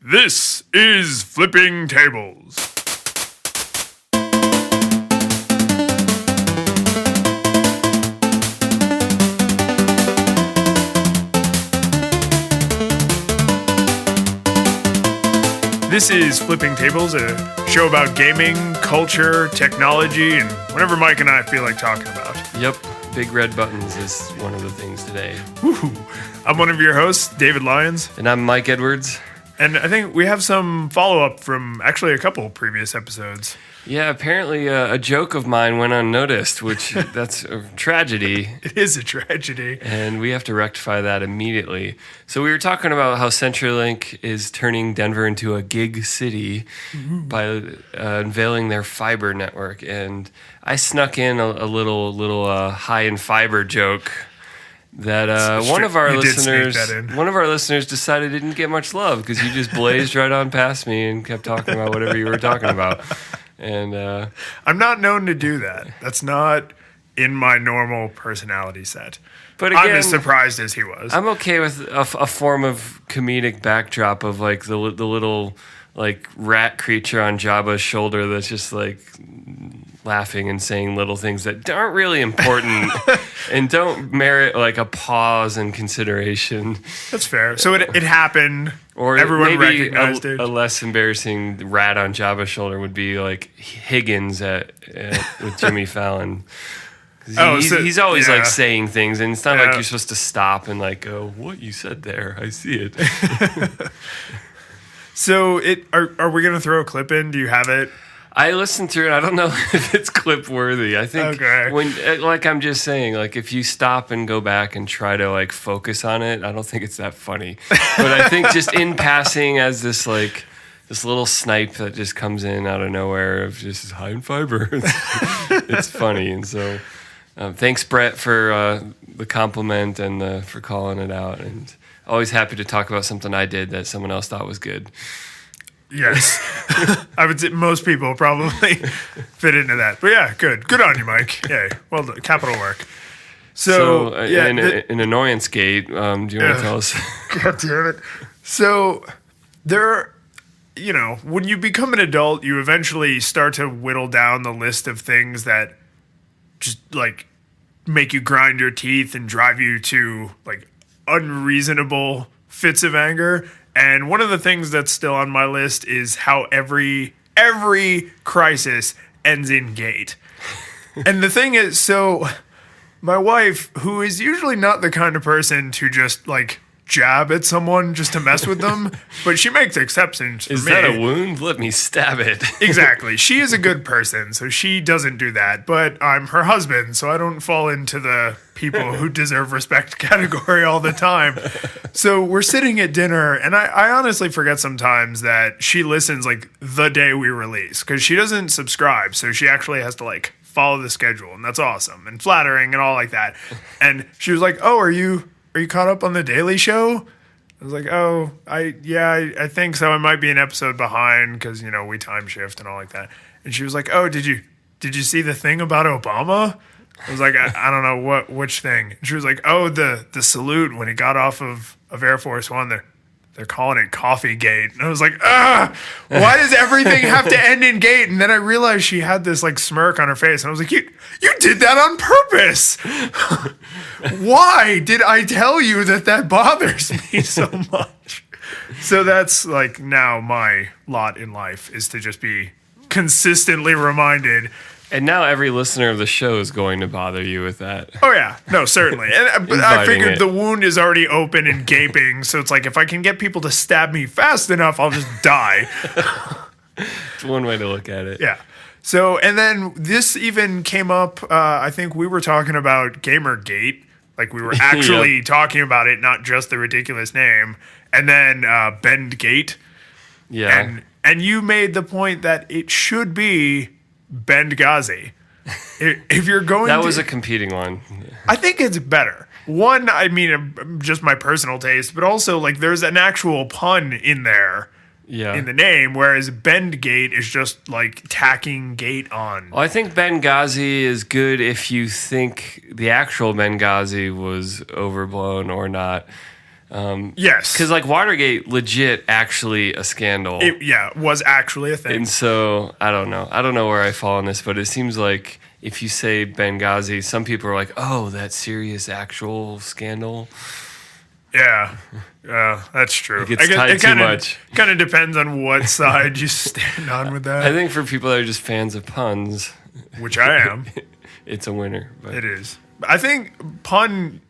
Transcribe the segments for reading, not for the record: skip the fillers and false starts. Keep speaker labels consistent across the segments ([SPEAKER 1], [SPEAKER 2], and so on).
[SPEAKER 1] This is Flipping Tables. This is Flipping Tables, a show about gaming, culture, technology, and whatever Mike and I feel like talking about.
[SPEAKER 2] Yep, big red buttons is one of the things today.
[SPEAKER 1] Woo-hoo. I'm one of your hosts, David Lyons.
[SPEAKER 2] And I'm Mike Edwards.
[SPEAKER 1] And I think we have some follow-up from actually a couple previous episodes.
[SPEAKER 2] Yeah, apparently a joke of mine went unnoticed, which that's a tragedy.
[SPEAKER 1] It is a tragedy.
[SPEAKER 2] And we have to rectify that immediately. So we were talking about how CenturyLink is turning Denver into a gig city by unveiling their fiber network. And I snuck in a little high in fiber joke that one of our listeners decided didn't get much love because you just blazed right on past me and kept talking about whatever you were talking about. And
[SPEAKER 1] I'm not known to do that. That's not in my normal personality set.
[SPEAKER 2] But again,
[SPEAKER 1] I'm as surprised as he was.
[SPEAKER 2] I'm okay with a form of comedic backdrop of like the little like rat creature on Jabba's shoulder that's just like laughing and saying little things that aren't really important and don't merit like a pause and consideration.
[SPEAKER 1] That's fair. So it happened.
[SPEAKER 2] Or
[SPEAKER 1] everyone
[SPEAKER 2] maybe
[SPEAKER 1] recognized it.
[SPEAKER 2] A less embarrassing rat on Jabba's shoulder would be like Higgins with Jimmy Fallon. He's always like saying things, and it's not like you're supposed to stop and like go, "What you said there? I see it."
[SPEAKER 1] So are we going to throw a clip in? Do you have it?
[SPEAKER 2] I listened through it. I don't know if it's clip worthy. I think when, like I'm just saying, like if you stop and go back and try to like focus on it, I don't think it's that funny. But I think just in passing as this little snipe that just comes in out of nowhere of just high in fiber, it's funny. And so thanks, Brett, for the compliment and for calling it out. And always happy to talk about something I did that someone else thought was good.
[SPEAKER 1] Yes. I would say most people probably fit into that. But yeah, good. Good on you, Mike. Yay. Well done. Capital work. So
[SPEAKER 2] an annoyance gate, do you want to tell us?
[SPEAKER 1] God damn it. So when you become an adult, you eventually start to whittle down the list of things that just like make you grind your teeth and drive you to like unreasonable fits of anger. And one of the things that's still on my list is how every crisis ends in gate. And the thing is, so my wife, who is usually not the kind of person to just like jab at someone just to mess with them, but she makes exceptions for me.
[SPEAKER 2] Is that a wound? Let me stab it.
[SPEAKER 1] Exactly. She is a good person, so she doesn't do that. But I'm her husband, so I don't fall into the people who deserve respect category all the time. So we're sitting at dinner, and I honestly forget sometimes that she listens like the day we release, because she doesn't subscribe, so she actually has to like follow the schedule, and that's awesome and flattering and all like that. And she was like, "Oh, are you caught up on The Daily Show?" I was like, "Oh, I think so. I might be an episode behind because, we time shift and all like that." And she was like, "Oh, did you see the thing about Obama?" I was like, I don't know which thing. And she was like, "Oh, the salute when he got off of Air Force One. They're calling it Coffee Gate." And I was like, why does everything have to end in gate? And then I realized she had this like smirk on her face. And I was like, you did that on purpose. Why did I tell you that bothers me so much? So that's like now my lot in life is to just be consistently reminded.
[SPEAKER 2] And now every listener of the show is going to bother you with that.
[SPEAKER 1] Oh, yeah. No, certainly. And I figured the wound is already open and gaping, so it's like if I can get people to stab me fast enough, I'll just die.
[SPEAKER 2] It's one way to look at it.
[SPEAKER 1] Yeah. So, and then this even came up, I think we were talking about Gamergate. Like we were actually talking about it, not just the ridiculous name. And then Bendgate.
[SPEAKER 2] Yeah.
[SPEAKER 1] And you made the point that it should be Benghazi. If you're going
[SPEAKER 2] that was a competing one.
[SPEAKER 1] I think it's better. One, I mean, just my personal taste, but also like there's an actual pun in there in the name, whereas Bendgate is just like tacking gate on.
[SPEAKER 2] Well, I think Benghazi is good if you think the actual Benghazi was overblown or not.
[SPEAKER 1] Yes.
[SPEAKER 2] Because like Watergate, legit, actually a scandal.
[SPEAKER 1] It was actually a thing.
[SPEAKER 2] And so I don't know. I don't know where I fall on this, but it seems like if you say Benghazi, some people are like, "Oh, that serious actual scandal."
[SPEAKER 1] Yeah, that's true.
[SPEAKER 2] It gets tied too much.
[SPEAKER 1] Kind of depends on what side you stand on with that.
[SPEAKER 2] I think for people that are just fans of puns,
[SPEAKER 1] which I am,
[SPEAKER 2] it's a winner. But.
[SPEAKER 1] It is. I think pun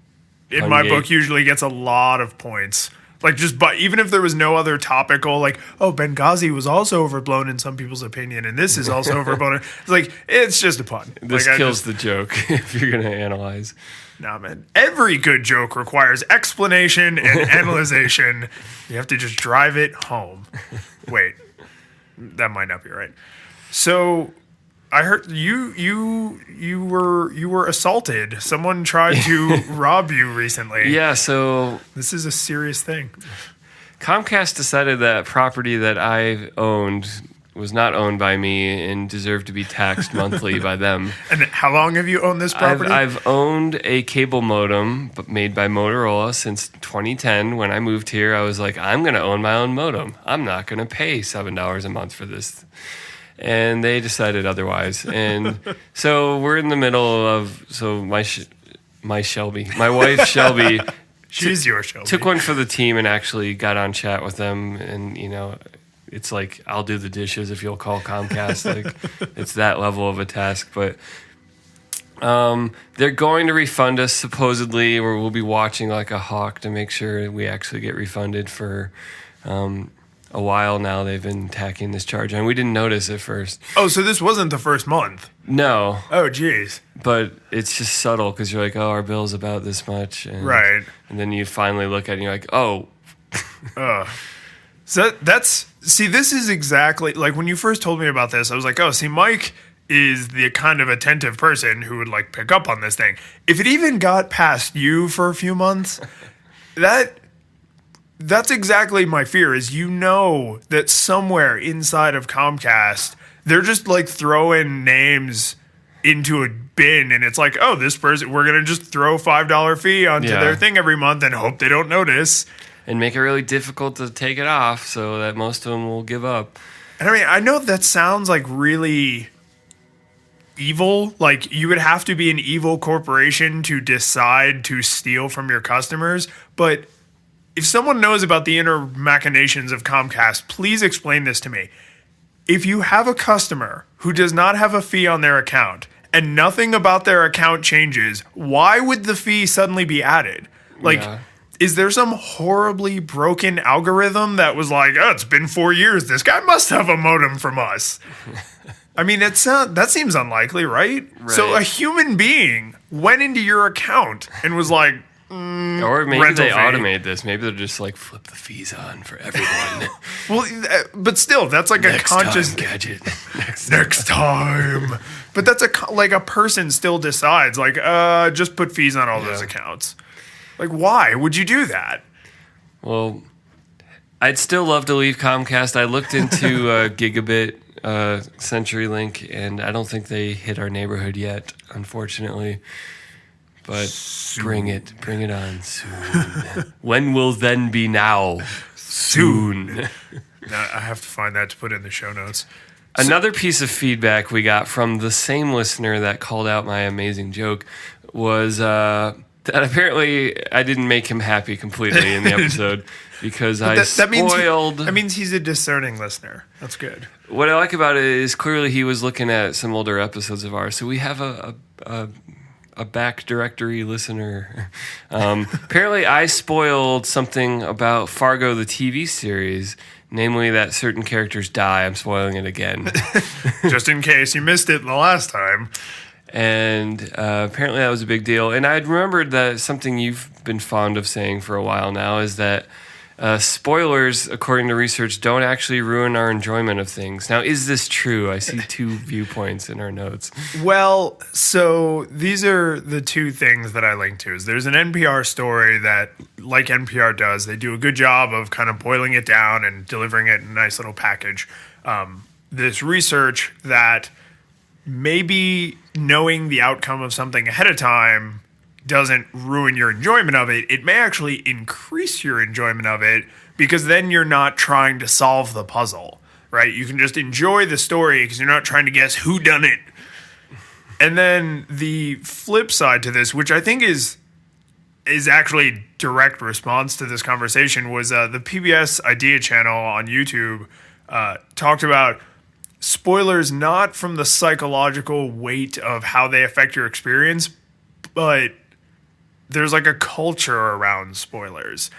[SPEAKER 1] in my book usually gets a lot of points. Like but even if there was no other topical, like, oh, Benghazi was also overblown in some people's opinion, and this is also overblown. It's like, it's just a pun.
[SPEAKER 2] This kills the joke if you're going to analyze.
[SPEAKER 1] Nah, man. Every good joke requires explanation and analyzation. You have to just drive it home. Wait, that might not be right. So I heard you were assaulted. Someone tried to rob you recently.
[SPEAKER 2] Yeah, so
[SPEAKER 1] this is a serious thing.
[SPEAKER 2] Comcast decided that property that I owned was not owned by me and deserved to be taxed monthly by them.
[SPEAKER 1] And how long have you owned this property?
[SPEAKER 2] I've owned a cable modem made by Motorola since 2010. When I moved here, I was like, I'm going to own my own modem. I'm not going to pay $7 a month for this. And they decided otherwise. And so we're in the middle of, my Shelby, my wife Shelby,
[SPEAKER 1] she's your Shelby,
[SPEAKER 2] took one for the team and actually got on chat with them. And, it's like, I'll do the dishes if you'll call Comcast. Like, it's that level of a task. But they're going to refund us, supposedly, or we'll be watching like a hawk to make sure we actually get refunded for a while now. They've been tacking this charge, and we didn't notice at first.
[SPEAKER 1] Oh, so this wasn't the first month?
[SPEAKER 2] No.
[SPEAKER 1] Oh, geez.
[SPEAKER 2] But it's just subtle because you're like, oh, our bill's about this much. And,
[SPEAKER 1] right.
[SPEAKER 2] And then you finally look at it and you're like, oh.
[SPEAKER 1] So this is exactly, like when you first told me about this, I was like, oh, see, Mike is the kind of attentive person who would like pick up on this thing. If it even got past you for a few months, that's exactly my fear is, that somewhere inside of Comcast, they're just like throwing names into a bin and it's like, oh, this person, we're going to just throw a $5 fee onto their thing every month and hope they don't notice.
[SPEAKER 2] And make it really difficult to take it off so that most of them will give up.
[SPEAKER 1] And I mean, I know that sounds like really evil. Like you would have to be an evil corporation to decide to steal from your customers. But if someone knows about the inner machinations of Comcast, please explain this to me. If you have a customer who does not have a fee on their account and nothing about their account changes, why would the fee suddenly be added? Is there some horribly broken algorithm that was like, oh, it's been 4 years. This guy must have a modem from us. I mean, that seems unlikely, right? So a human being went into your account and was like,
[SPEAKER 2] or maybe they automate this. Maybe they're just like, flip the fees on for everyone.
[SPEAKER 1] Well, but still, that's like
[SPEAKER 2] next
[SPEAKER 1] a conscious
[SPEAKER 2] time, gadget.
[SPEAKER 1] Next time. But that's a person still decides like, just put fees on all those accounts. Like, why would you do that?
[SPEAKER 2] Well, I'd still love to leave Comcast. I looked into Gigabit, CenturyLink, and I don't think they hit our neighborhood yet, unfortunately. But soon. Bring it on soon. When will then be now? Soon.
[SPEAKER 1] Now I have to find that to put in the show notes.
[SPEAKER 2] Another piece of feedback we got from the same listener that called out my amazing joke was that apparently I didn't make him happy completely in the episode because spoiled.
[SPEAKER 1] That means he's a discerning listener. That's good.
[SPEAKER 2] What I like about it is clearly he was looking at some older episodes of ours, so we have a back directory listener. Apparently, I spoiled something about Fargo, the TV series, namely that certain characters die. I'm spoiling it again.
[SPEAKER 1] Just in case you missed it the last time.
[SPEAKER 2] And apparently that was a big deal. And I'd remembered that something you've been fond of saying for a while now is that spoilers, according to research, don't actually ruin our enjoyment of things. Now, is this true? I see two viewpoints in our notes.
[SPEAKER 1] Well, so these are the two things that I linked to. There's an NPR story that, like NPR does, they do a good job of kind of boiling it down and delivering it in a nice little package. This research that maybe knowing the outcome of something ahead of time doesn't ruin your enjoyment of it. It may actually increase your enjoyment of it because then you're not trying to solve the puzzle, right? You can just enjoy the story because you're not trying to guess who done it. And then the flip side to this, which I think is actually direct response to this conversation, was the PBS Idea channel on YouTube talked about spoilers not from the psychological weight of how they affect your experience, but there's like a culture around spoilers.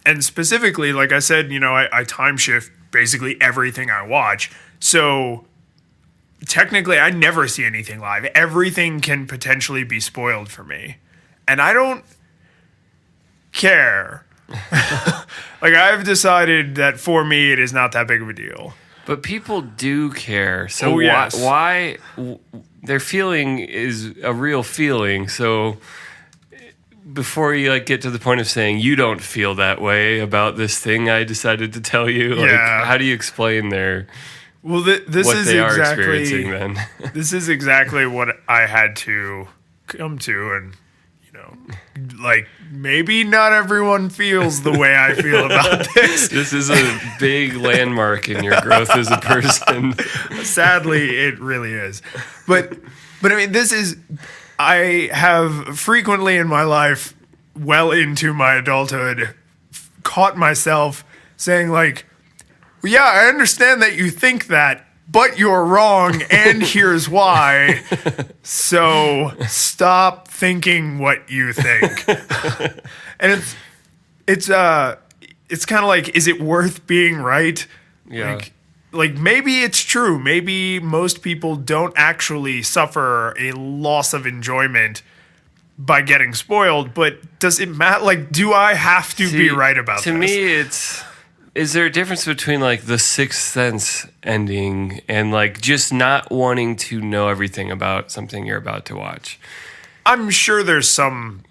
[SPEAKER 1] And specifically, like I said, I time shift basically everything I watch. So technically, I never see anything live. Everything can potentially be spoiled for me. And I don't care. Like, I've decided that for me, it is not that big of a deal.
[SPEAKER 2] But people do care. So why their feeling is a real feeling. So before you get to the point of saying you don't feel that way about this thing I decided to tell you, how do you explain their...
[SPEAKER 1] Well, this is exactly what I had to come to, and maybe not everyone feels the way I feel about this.
[SPEAKER 2] This is a big landmark in your growth as a person.
[SPEAKER 1] Sadly, it really is. But I mean, I have frequently in my life, well into my adulthood, caught myself saying yeah, I understand that you think that, but you're wrong, and here's why. So stop thinking what you think. And it's kind of like, is it worth being right?
[SPEAKER 2] Yeah.
[SPEAKER 1] Like maybe it's true. Maybe most people don't actually suffer a loss of enjoyment by getting spoiled, but does it matter? Do I have to be right about this?
[SPEAKER 2] To me, is there a difference between the Sixth Sense ending and just not wanting to know everything about something you're about to watch?
[SPEAKER 1] I'm sure there's some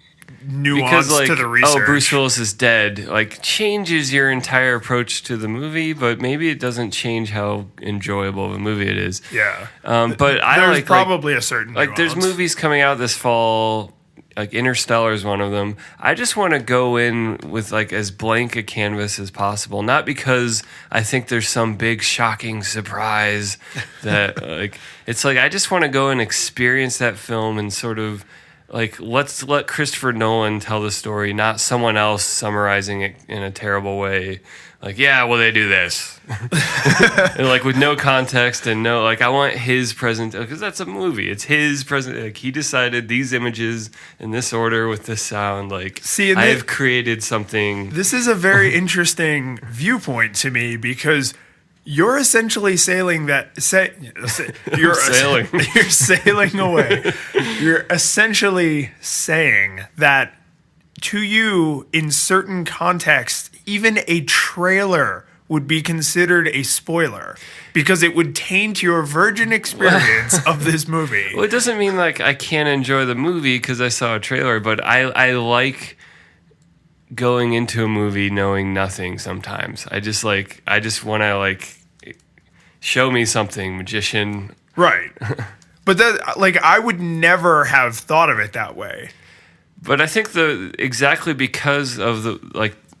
[SPEAKER 1] nuance to the research.
[SPEAKER 2] Oh, Bruce Willis is dead. Changes your entire approach to the movie, but maybe it doesn't change how enjoyable of a movie it is.
[SPEAKER 1] Yeah.
[SPEAKER 2] But
[SPEAKER 1] there's probably a certain nuance.
[SPEAKER 2] There's movies coming out this fall. Interstellar is one of them. I just want to go in with as blank a canvas as possible. Not because I think there's some big shocking surprise that it's I just want to go and experience that film and sort of let's let Christopher Nolan tell the story, not someone else summarizing it in a terrible way. They do this. And with no context and no, I want his present, because that's a movie. It's his present. He decided these images in this order with this sound.
[SPEAKER 1] See,
[SPEAKER 2] I have created something.
[SPEAKER 1] This is a very interesting viewpoint to me because you're essentially saying that you're
[SPEAKER 2] sailing.
[SPEAKER 1] You're sailing away. You're essentially saying that to you, in certain contexts, even a trailer would be considered a spoiler because it would taint your virgin experience of this movie.
[SPEAKER 2] Well, it doesn't mean I can't enjoy the movie because I saw a trailer, but I like going into a movie knowing nothing sometimes. I just want to show me something, magician.
[SPEAKER 1] Right. But that I would never have thought of it that way.
[SPEAKER 2] But I think exactly because of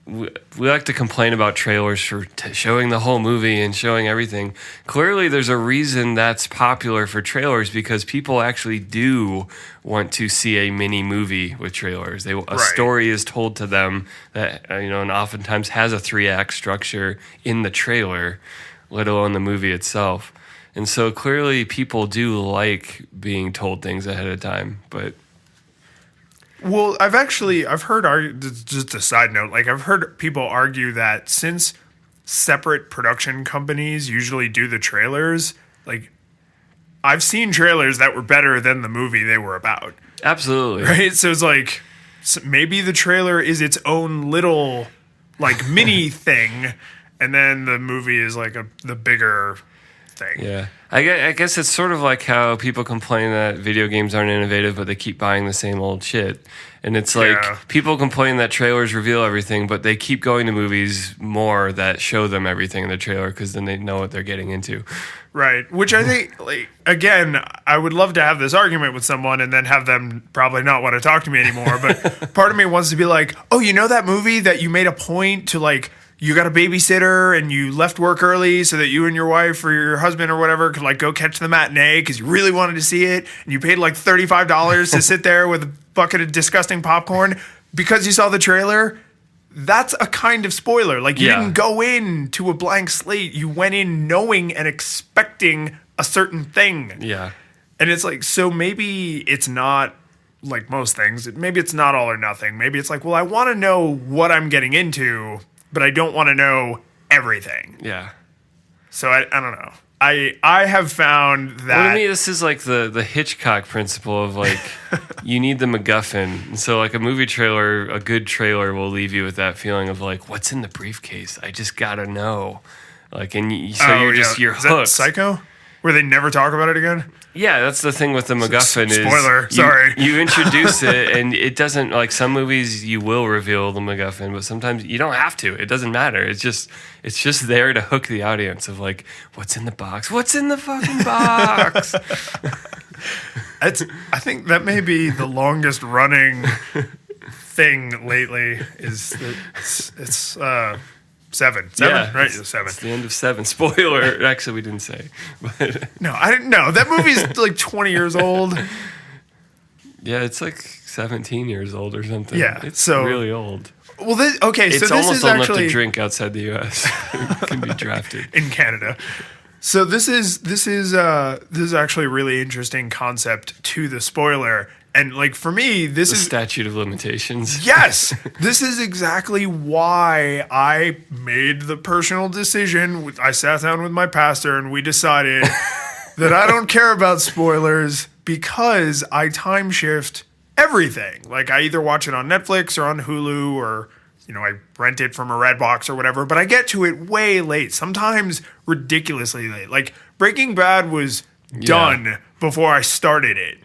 [SPEAKER 2] we like to complain about trailers for showing the whole movie and showing everything. Clearly, there's a reason that's popular for trailers because people actually do want to see a mini movie with trailers. A story is told to them that and oftentimes has a 3-act structure in the trailer, let alone the movie itself. And so clearly, people do like being told things ahead of time, but.
[SPEAKER 1] Well, I've heard, just a side note, I've heard people argue that since separate production companies usually do the trailers, I've seen trailers that were better than the movie they were about.
[SPEAKER 2] Absolutely.
[SPEAKER 1] Right? So it's maybe the trailer is its own little, mini thing, and then the movie is the bigger thing.
[SPEAKER 2] Yeah. I guess it's sort of like how people complain that video games aren't innovative, but they keep buying the same old shit. And it's like people complain that trailers reveal everything, but they keep going to movies more that show them everything in the trailer because then they know what they're getting into.
[SPEAKER 1] Right. Which I think, like, again, I would love to have this argument with someone and then have them probably not want to talk to me anymore. But part of me wants to be like, oh, you know that movie that you made a point to, like, you got a babysitter and you left work early so that you and your wife or your husband or whatever could, like, go catch the matinee because you really wanted to see it, and you paid like $35 to sit there with a bucket of disgusting popcorn because you saw the trailer. That's a kind of spoiler. Like, you didn't go in to a blank slate. You went in knowing and expecting a certain thing.
[SPEAKER 2] Yeah.
[SPEAKER 1] And it's like, so maybe it's not like most things. Maybe it's not all or nothing. Maybe it's like, well, I want to know what I'm getting into, but I don't want to know everything.
[SPEAKER 2] Yeah.
[SPEAKER 1] So I don't know. I have found that.
[SPEAKER 2] Well, to me, this is like the Hitchcock principle of like, you need the MacGuffin. And so like a movie trailer, a good trailer will leave you with that feeling of like, what's in the briefcase? I just gotta know. Like, and you're
[SPEAKER 1] Is that
[SPEAKER 2] hooked.
[SPEAKER 1] Psycho? Where they never talk about it again?
[SPEAKER 2] Yeah, that's the thing with the MacGuffin.
[SPEAKER 1] Spoiler, sorry.
[SPEAKER 2] You introduce it, and it doesn't, like, some movies you will reveal the MacGuffin, but sometimes you don't have to. It doesn't matter. It's just there to hook the audience of, like, what's in the box? What's in the fucking box?
[SPEAKER 1] I think that may be the longest running thing lately. Is that it's Seven,
[SPEAKER 2] yeah,
[SPEAKER 1] right? Seven.
[SPEAKER 2] It's the end of Seven. Spoiler. Actually, we didn't say. But
[SPEAKER 1] no, I didn't know. That movie's like 20 years old.
[SPEAKER 2] Yeah, it's like 17 years old or something.
[SPEAKER 1] Yeah,
[SPEAKER 2] it's really old.
[SPEAKER 1] Well, it's
[SPEAKER 2] almost
[SPEAKER 1] is
[SPEAKER 2] old
[SPEAKER 1] actually
[SPEAKER 2] enough to drink outside the U.S. It can be drafted
[SPEAKER 1] in Canada. So this is actually a really interesting concept to the spoiler. And like for me, this is
[SPEAKER 2] statute of limitations.
[SPEAKER 1] Yes, this is exactly why I made the personal decision. I sat down with my pastor and we decided that I don't care about spoilers because I time shift everything. Like I either watch it on Netflix or on Hulu or I rent it from a Redbox or whatever. But I get to it way late, sometimes ridiculously late. Like Breaking Bad was done before I started it.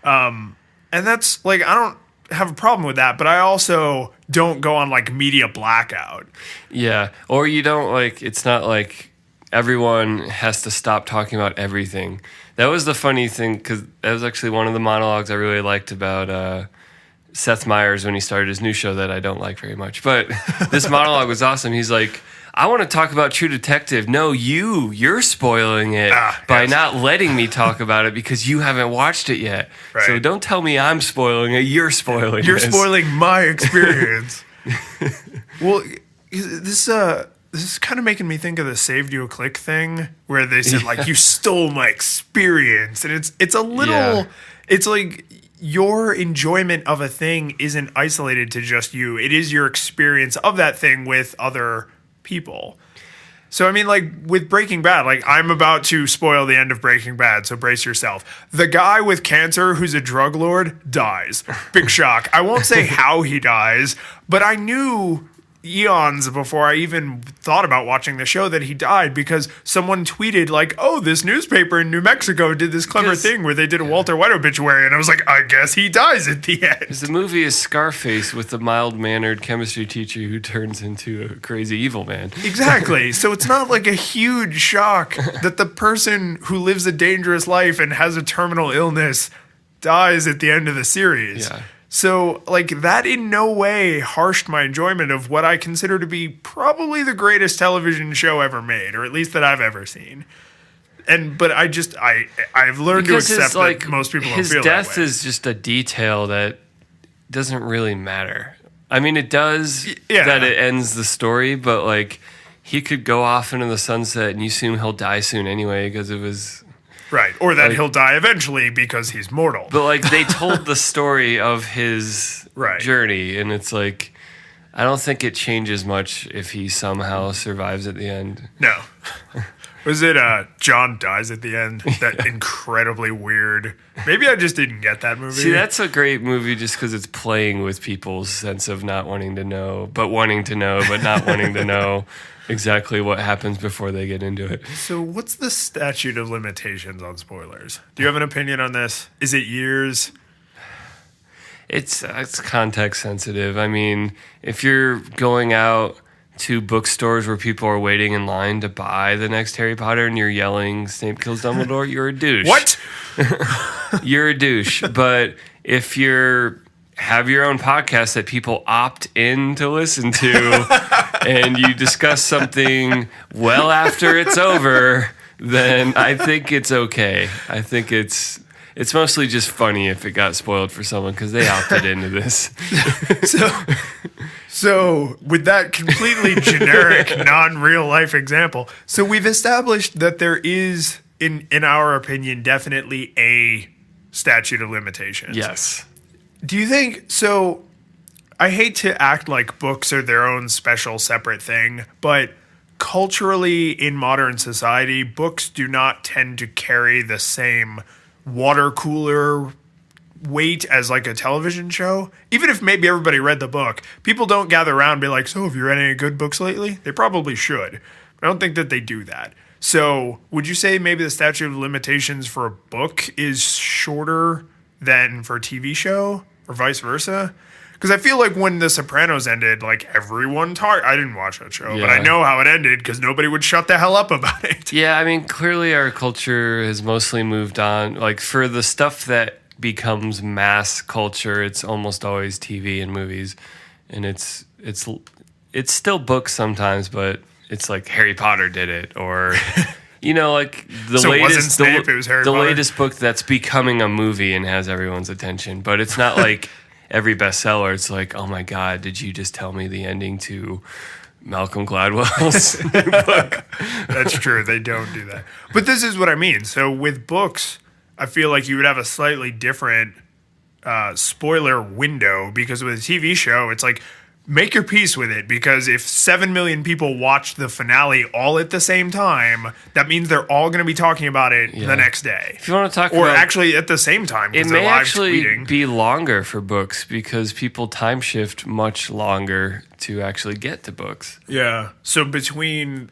[SPEAKER 1] And that's like, I don't have a problem with that, but I also don't go on like media blackout.
[SPEAKER 2] Yeah. Or you don't like, it's not like everyone has to stop talking about everything. That was the funny thing, because that was actually one of the monologues I really liked about Seth Meyers when he started his new show that I don't like very much. But this monologue was awesome. He's like, I want to talk about True Detective. No, you're spoiling it by not letting me talk about it because you haven't watched it yet. Right. So don't tell me I'm spoiling it. You're spoiling it.
[SPEAKER 1] You're spoiling my experience. Well, this is kind of making me think of the Saved You a Click thing where they said like, you stole my experience. And it's a little, it's like your enjoyment of a thing isn't isolated to just you. It is your experience of that thing with other people. So I mean, like with Breaking Bad, like I'm about to spoil the end of Breaking Bad, so brace yourself. The guy with cancer who's a drug lord dies. Big shock. I won't say how he dies, but I knew eons before I even thought about watching the show that he died because someone tweeted like, oh, this newspaper in New Mexico did this clever thing where they did a Walter White obituary, and I was like, I guess he dies at the end.
[SPEAKER 2] The movie is Scarface with the mild-mannered chemistry teacher who turns into a crazy evil man.
[SPEAKER 1] Exactly. So it's not like a huge shock that the person who lives a dangerous life and has a terminal illness dies at the end of the series. Yeah. So, like, that in no way harshed my enjoyment of what I consider to be probably the greatest television show ever made, or at least that I've ever seen. But I've learned to accept that most people don't feel that way.
[SPEAKER 2] His death is just a detail that doesn't really matter. I mean, it does that it ends the story, but, like, he could go off into the sunset and you assume he'll die soon anyway because it was...
[SPEAKER 1] Right, or that he'll die eventually because he's mortal.
[SPEAKER 2] But, like, they told the story of his journey, and it's like, I don't think it changes much if he somehow survives at the end.
[SPEAKER 1] No. Was it John dies at the end? That incredibly weird. Maybe I just didn't get that movie.
[SPEAKER 2] See, that's a great movie just because it's playing with people's sense of not wanting to know, but wanting to know, but not wanting to know exactly what happens before they get into it.
[SPEAKER 1] So what's the statute of limitations on spoilers? Do you have an opinion on this? Is it years?
[SPEAKER 2] It's context sensitive. I mean, if you're going out to bookstores where people are waiting in line to buy the next Harry Potter and you're yelling Snape kills Dumbledore, you're a douche.
[SPEAKER 1] What?
[SPEAKER 2] You're a douche. But if you're have your own podcast that people opt in to listen to and you discuss something well after it's over, then I think it's okay. I think it's mostly just funny if it got spoiled for someone because they opted into this.
[SPEAKER 1] So with that completely generic, non-real life example, so we've established that there is, in our opinion, definitely a statute of limitations.
[SPEAKER 2] Yes.
[SPEAKER 1] Do you think, so I hate to act like books are their own special separate thing, but culturally in modern society, books do not tend to carry the same water cooler weight as like a television show. Even if maybe everybody read the book, people don't gather around and be like, so have you read any good books lately? They probably should. I don't think that they do that. So would you say maybe the statute of limitations for a book is shorter than for a TV show or vice versa? Because I feel like when The Sopranos ended, like everyone talked. I didn't watch that show, but I know how it ended because nobody would shut the hell up about it.
[SPEAKER 2] Yeah, I mean, clearly our culture has mostly moved on. Like for the stuff that becomes mass culture, it's almost always TV and movies, and it's still books sometimes, but it's like Harry Potter did it, or you know, like the
[SPEAKER 1] so
[SPEAKER 2] latest
[SPEAKER 1] it wasn't Snape, it was Harry Potter.
[SPEAKER 2] Latest book that's becoming a movie and has everyone's attention, but it's not like every bestseller. It's like, oh my god, did you just tell me the ending to Malcolm Gladwell's book?
[SPEAKER 1] That's true. They don't do that. But this is what I mean. So with books, I feel like you would have a slightly different spoiler window, because with a TV show, it's like, make your peace with it, because if 7 million people watch the finale all at the same time, that means they're all going to be talking about it the next day.
[SPEAKER 2] If you want to talk
[SPEAKER 1] or
[SPEAKER 2] about,
[SPEAKER 1] actually at the same time,
[SPEAKER 2] it
[SPEAKER 1] because
[SPEAKER 2] may
[SPEAKER 1] they're live
[SPEAKER 2] actually
[SPEAKER 1] tweeting.
[SPEAKER 2] be longer for books because people time shift much longer to actually get to books.
[SPEAKER 1] Yeah. So between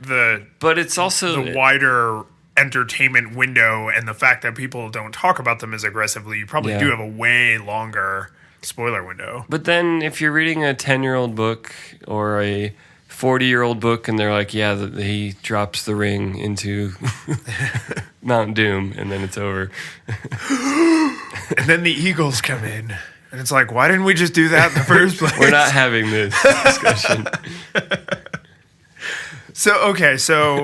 [SPEAKER 2] but it's also
[SPEAKER 1] the wider entertainment window and the fact that people don't talk about them as aggressively, you probably do have a way longer spoiler window.
[SPEAKER 2] But then if you're reading a 10-year-old book or a 40-year-old book and they're like, yeah, he drops the ring into Mount Doom and then it's over.
[SPEAKER 1] And then the Eagles come in and it's like, why didn't we just do that in the first place?
[SPEAKER 2] We're not having this discussion.
[SPEAKER 1] So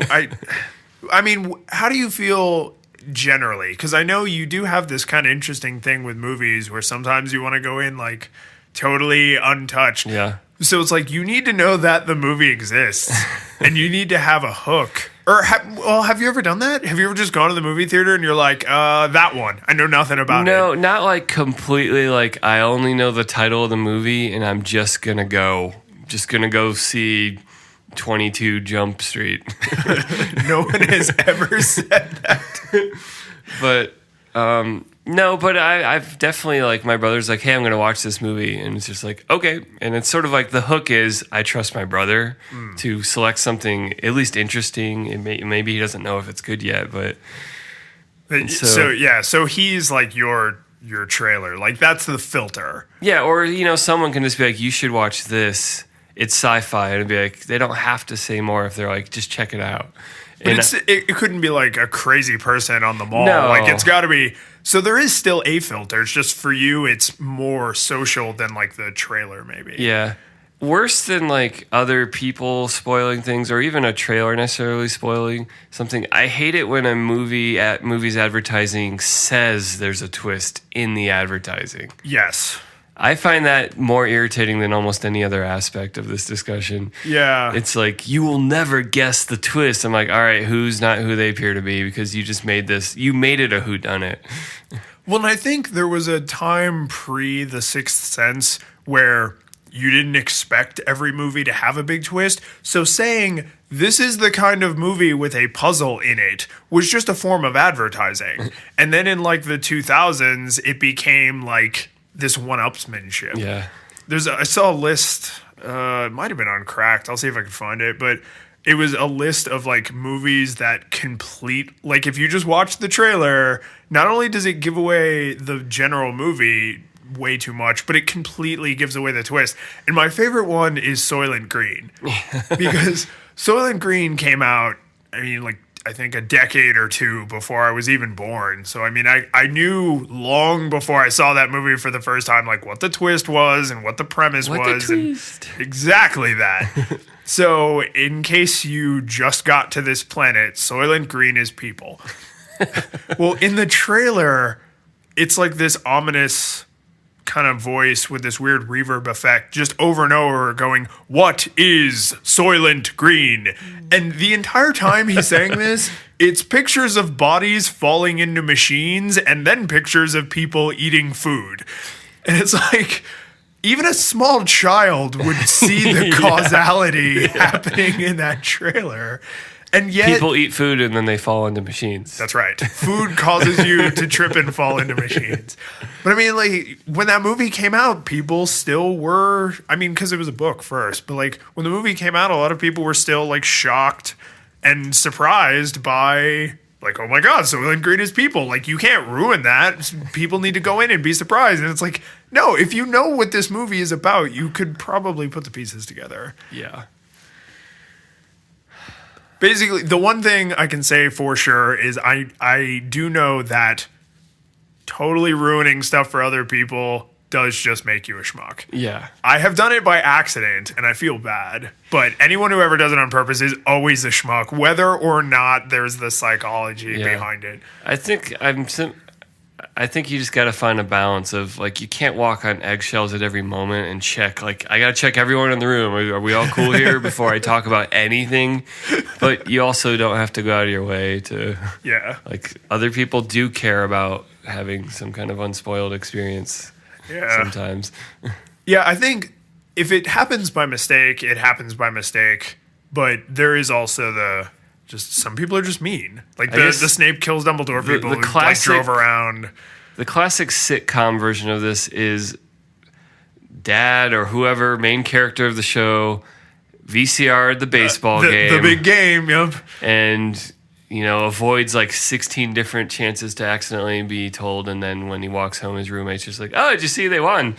[SPEAKER 1] I mean, how do you feel generally? Because I know you do have this kind of interesting thing with movies where sometimes you want to go in like totally untouched.
[SPEAKER 2] Yeah.
[SPEAKER 1] So it's like you need to know that the movie exists and you need to have a hook. Or have you ever done that? Have you ever just gone to the movie theater and you're like, that one, I know nothing about it?
[SPEAKER 2] No, not like completely like I only know the title of the movie and I'm just going to go see 22 Jump Street.
[SPEAKER 1] No one has ever said that.
[SPEAKER 2] But no, but I've definitely, like, my brother's like, hey, I'm going to watch this movie. And it's just like, okay. And it's sort of like the hook is I trust my brother to select something at least interesting. Maybe he doesn't know if it's good yet, but.
[SPEAKER 1] So he's like your trailer. Like, that's the filter.
[SPEAKER 2] Yeah, or, someone can just be like, you should watch this. It's sci-fi, and it'd be like they don't have to say more if they're like, just check it out.
[SPEAKER 1] But it couldn't be like a crazy person on the mall.
[SPEAKER 2] No.
[SPEAKER 1] Like it's got to be. So there is still a filter. It's just for you, it's more social than like the trailer, maybe.
[SPEAKER 2] Yeah, worse than like other people spoiling things, or even a trailer necessarily spoiling something. I hate it when a movie's advertising says there's a twist in the advertising.
[SPEAKER 1] Yes.
[SPEAKER 2] I find that more irritating than almost any other aspect of this discussion.
[SPEAKER 1] Yeah.
[SPEAKER 2] It's like, you will never guess the twist. I'm like, all right, who's not who they appear to be? Because you just made this. You made it a whodunit.
[SPEAKER 1] Well, and I think there was a time pre The Sixth Sense where you didn't expect every movie to have a big twist. So saying this is the kind of movie with a puzzle in it was just a form of advertising. And then in like the 2000s, it became like this one-upsmanship.
[SPEAKER 2] Yeah.
[SPEAKER 1] I saw a list, it might have been on Cracked. I'll see if I can find it, but it was a list of like movies that like if you just watch the trailer, not only does it give away the general movie way too much, but it completely gives away the twist. And my favorite one is Soylent Green. Because Soylent Green came out, I think a decade or two before I was even born. So, I knew long before I saw that movie for the first time, like what the twist was and what the premise was. Exactly that. So, in case you just got to this planet, Soylent Green is people. Well, in the trailer, it's like this ominous kind of voice with this weird reverb effect just over and over going, "What is Soylent Green?" And the entire time he's saying this, it's pictures of bodies falling into machines and then pictures of people eating food. And it's like, even a small child would see the causality happening in that trailer. And yet,
[SPEAKER 2] people eat food and then they fall into machines.
[SPEAKER 1] That's right. Food causes you to trip and fall into machines. But when that movie came out, people still were, because it was a book first, but like when the movie came out, a lot of people were still like shocked and surprised by like, oh my God, Soylent Green is people. Like, you can't ruin that. People need to go in and be surprised. And it's like, no, if you know what this movie is about, you could probably put the pieces together.
[SPEAKER 2] Yeah.
[SPEAKER 1] Basically, the one thing I can say for sure is I do know that totally ruining stuff for other people does just make you a schmuck.
[SPEAKER 2] Yeah.
[SPEAKER 1] I have done it by accident, and I feel bad. But anyone who ever does it on purpose is always a schmuck, whether or not there's the psychology behind it.
[SPEAKER 2] I think you just got to find a balance of, like, you can't walk on eggshells at every moment and check. Like, I got to check everyone in the room. Are we all cool here before I talk about anything? But you also don't have to go out of your way to...
[SPEAKER 1] Yeah.
[SPEAKER 2] Like, other people do care about having some kind of unspoiled experience sometimes.
[SPEAKER 1] Yeah, I think if it happens by mistake, it happens by mistake. But there is also just some people are just mean. Like the Snape kills Dumbledore people who like drove around.
[SPEAKER 2] The classic sitcom version of this is dad or whoever, main character of the show, VCR the baseball game.
[SPEAKER 1] The big game, yep.
[SPEAKER 2] And, avoids like 16 different chances to accidentally be told. And then when he walks home, his roommate's just like, oh, did you see they won?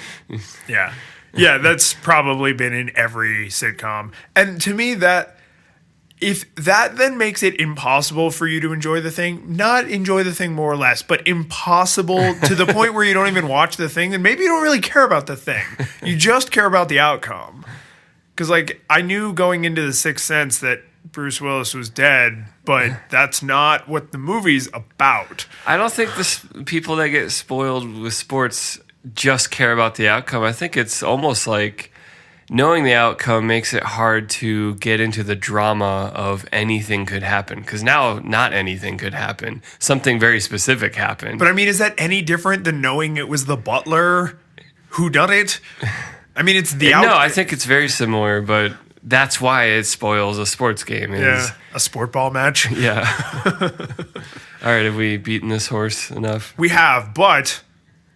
[SPEAKER 1] Yeah. Yeah, that's probably been in every sitcom. And to me, if that then makes it impossible for you to enjoy the thing, not enjoy the thing more or less, but impossible to the point where you don't even watch the thing, then maybe you don't really care about the thing. You just care about the outcome. Because, like, I knew going into The Sixth Sense that Bruce Willis was dead, but that's not what the movie's about.
[SPEAKER 2] I don't think people that get spoiled with sports just care about the outcome. I think it's almost like knowing the outcome makes it hard to get into the drama of anything could happen. Because now not anything could happen. Something very specific happened.
[SPEAKER 1] But is that any different than knowing it was the butler who done it? It's the outcome.
[SPEAKER 2] No, I think it's very similar, but that's why it spoils a sports game.
[SPEAKER 1] A sport ball match.
[SPEAKER 2] Yeah. All right, have we beaten this horse enough?
[SPEAKER 1] We have, but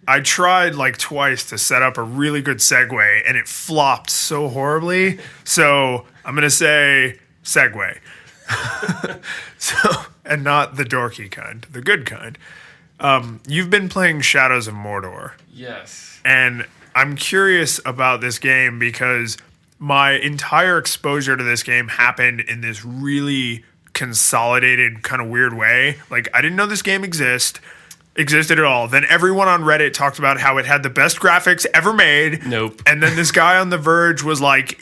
[SPEAKER 1] I tried like twice to set up a really good segue, and it flopped so horribly. So I'm going to say segue. And not the dorky kind, the good kind. You've been playing Shadows of Mordor.
[SPEAKER 2] Yes.
[SPEAKER 1] And I'm curious about this game because my entire exposure to this game happened in this really consolidated kind of weird way. Like, I didn't know this game existed at all. Then everyone on Reddit talked about how it had the best graphics ever made.
[SPEAKER 2] Nope.
[SPEAKER 1] And then this guy on The Verge was like,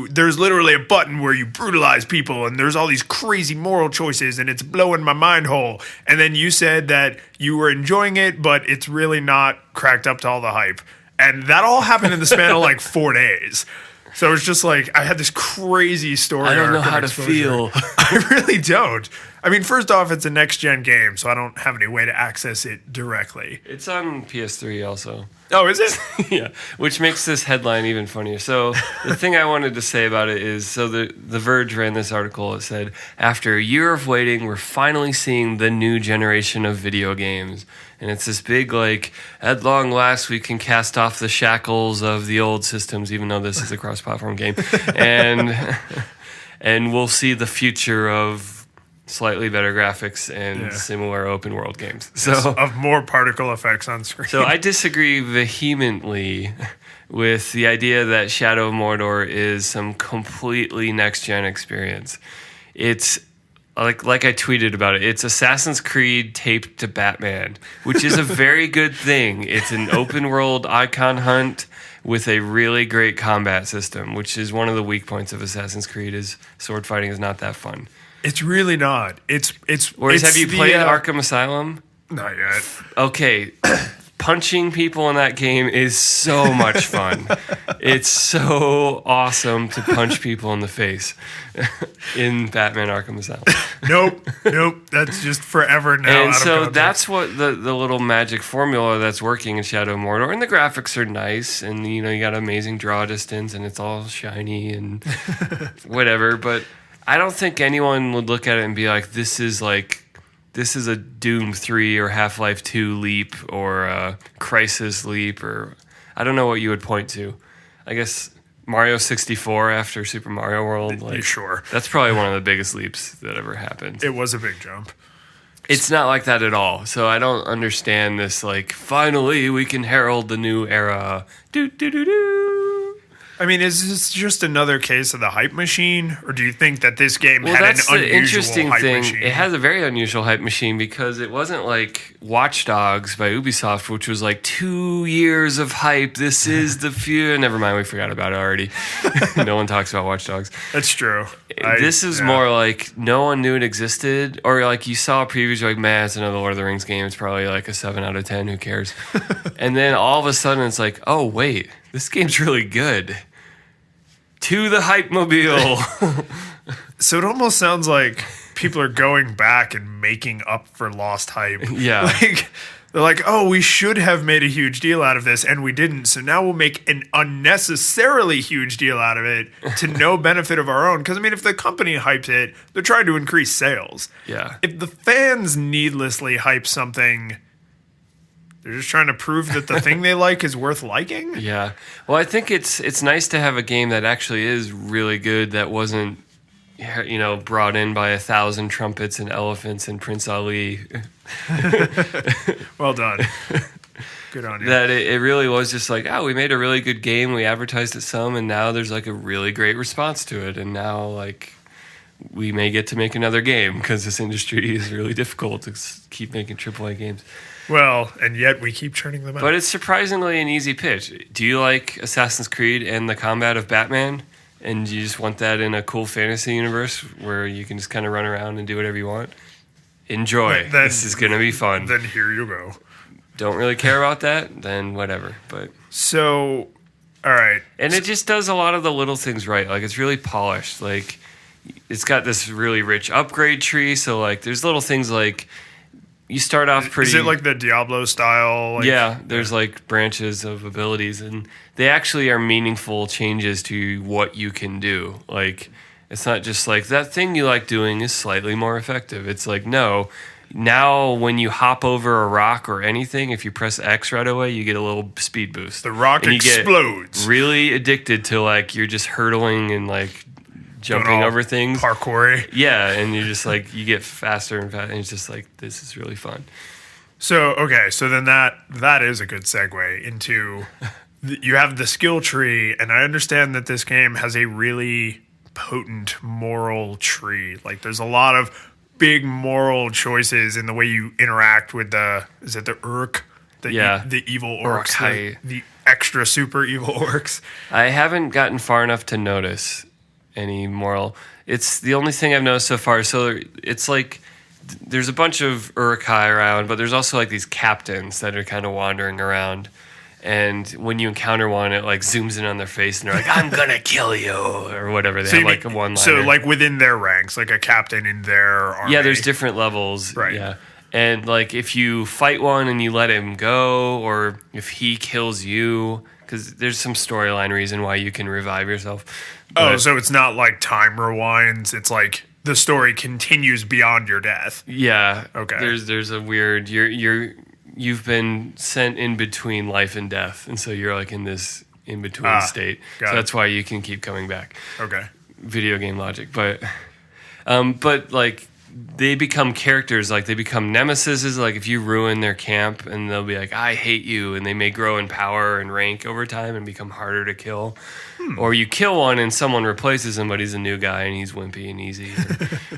[SPEAKER 1] there's literally a button where you brutalize people and there's all these crazy moral choices and it's blowing my mind hole. And then you said that you were enjoying it, but it's really not cracked up to all the hype. And that all happened in the span of like 4 days. So it's just like, I had this crazy story.
[SPEAKER 2] I don't know how to feel.
[SPEAKER 1] I really don't. I mean, first off, it's a next-gen game, so I don't have any way to access it directly.
[SPEAKER 2] It's on PS3 also.
[SPEAKER 1] Oh, is it?
[SPEAKER 2] Yeah, which makes this headline even funnier. So the thing I wanted to say about it is, so the Verge ran this article. It said, after a year of waiting, we're finally seeing the new generation of video games. And it's this big, like, at long last, we can cast off the shackles of the old systems, even though this is a cross-platform game. And we'll see the future of slightly better graphics and similar open world games. So
[SPEAKER 1] of more particle effects on screen.
[SPEAKER 2] So I disagree vehemently with the idea that Shadow of Mordor is some completely next gen experience. It's like I tweeted about it. It's Assassin's Creed taped to Batman, which is a very good thing. It's an open world icon hunt with a really great combat system, which is one of the weak points of Assassin's Creed. Is sword fighting is not that fun.
[SPEAKER 1] It's really not. It's.
[SPEAKER 2] Whereas, have you played Arkham Asylum?
[SPEAKER 1] Not yet.
[SPEAKER 2] Okay, punching people in that game is so much fun. It's so awesome to punch people in the face in Batman Arkham Asylum.
[SPEAKER 1] Nope. That's just forever now.
[SPEAKER 2] And so that's what the little magic formula that's working in Shadow of Mordor. And the graphics are nice, and you got amazing draw distance, and it's all shiny and whatever. But I don't think anyone would look at it and be like, this is a Doom 3 or Half-Life 2 leap or a Crysis leap, or I don't know what you would point to. I guess Mario 64 after Super Mario World.
[SPEAKER 1] Sure.
[SPEAKER 2] That's probably one of the biggest leaps that ever happened.
[SPEAKER 1] It was a big jump.
[SPEAKER 2] It's not like that at all. So I don't understand this, finally we can herald the new era.
[SPEAKER 1] I mean, is this just another case of the hype machine, or do you think that this game had an
[SPEAKER 2] that's
[SPEAKER 1] unusual
[SPEAKER 2] the interesting
[SPEAKER 1] hype
[SPEAKER 2] thing.
[SPEAKER 1] machine?
[SPEAKER 2] It has a very unusual hype machine because it wasn't like Watch Dogs by Ubisoft, which was 2 years of hype. This is the few. Never mind, we forgot about it already. No one talks about Watch Dogs.
[SPEAKER 1] That's true.
[SPEAKER 2] This is more like no one knew it existed, or you saw previews, you're like, man, it's another Lord of the Rings game. It's probably a 7 out of 10. Who cares? And then all of a sudden, it's like, oh wait, this game's really good. To the hype mobile.
[SPEAKER 1] So it almost sounds like people are going back and making up for lost hype.
[SPEAKER 2] Yeah.
[SPEAKER 1] They're like, oh, we should have made a huge deal out of this, and we didn't. So now we'll make an unnecessarily huge deal out of it to no benefit of our own. Because, I mean, if the company hypes it, they're trying to increase sales.
[SPEAKER 2] Yeah.
[SPEAKER 1] If the fans needlessly hype something, they're just trying to prove that the thing they like is worth liking?
[SPEAKER 2] Yeah. Well, I think it's nice to have a game that actually is really good that wasn't, brought in by 1,000 trumpets and elephants and Prince Ali.
[SPEAKER 1] Well done. Good on you.
[SPEAKER 2] That it really was just we made a really good game, we advertised it some, and now there's a really great response to it, and now we may get to make another game because this industry is really difficult to keep making AAA games.
[SPEAKER 1] Well, and yet we keep churning them out.
[SPEAKER 2] But it's surprisingly an easy pitch. Do you like Assassin's Creed and the combat of Batman? And you just want that in a cool fantasy universe where you can just kind of run around and do whatever you want? Enjoy. This is going to be fun.
[SPEAKER 1] Then here you go.
[SPEAKER 2] Don't really care about that? Then whatever. But
[SPEAKER 1] so, all right.
[SPEAKER 2] And it just does a lot of the little things right. It's really polished. It's got this really rich upgrade tree. So, there's little things you start off pretty...
[SPEAKER 1] Is it like the Diablo style?
[SPEAKER 2] Yeah, there's branches of abilities, and they actually are meaningful changes to what you can do. It's not just that thing you like doing is slightly more effective. It's no, now when you hop over a rock or anything, if you press X right away, you get a little speed boost.
[SPEAKER 1] The rock
[SPEAKER 2] and
[SPEAKER 1] explodes.
[SPEAKER 2] You get really addicted to you're just hurtling and jumping over things.
[SPEAKER 1] Parkour.
[SPEAKER 2] Yeah, and you're just you get faster and faster, and it's just this is really fun.
[SPEAKER 1] So, okay, so then that is a good segue into, you have the skill tree, and I understand that this game has a really potent moral tree. There's a lot of big moral choices in the way you interact with is it the Urk? The evil orcs, the extra super evil orcs.
[SPEAKER 2] I haven't gotten far enough to notice any moral. It's the only thing I've noticed so far. So it's there's a bunch of Uruk-hai around, but there's also these captains that are kind of wandering around. And when you encounter one, it like zooms in on their face and they're like, I'm gonna kill you, or whatever. They have like a one-liner.
[SPEAKER 1] So like within their ranks, like a captain in their army.
[SPEAKER 2] Yeah, there's different levels.
[SPEAKER 1] Right.
[SPEAKER 2] Yeah. And like if you fight one and you let him go, or if he kills you, because there's some storyline reason why you can revive yourself. But,
[SPEAKER 1] so it's not like time rewinds. It's like the story continues beyond your death.
[SPEAKER 2] Yeah.
[SPEAKER 1] Okay.
[SPEAKER 2] There's a weird you've been sent in between life and death, and so you're like in this in between state. So that's why you can keep coming back.
[SPEAKER 1] Okay.
[SPEAKER 2] Video game logic, but like they become characters, like they become nemesises. Like if you ruin their camp, and they'll be like, I hate you, and they may grow in power and rank over time and become harder to kill. Or you kill one and someone replaces him, but he's a new guy and he's wimpy and easy.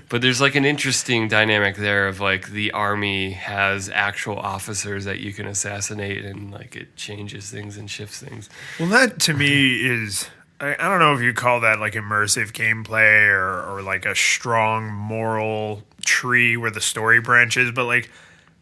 [SPEAKER 2] But there's like an interesting dynamic there of like the army has actual officers that you can assassinate, and like it changes things and shifts things.
[SPEAKER 1] Well, that to me is, I don't know if you call that like immersive gameplay or like a strong moral tree where the story branches, but like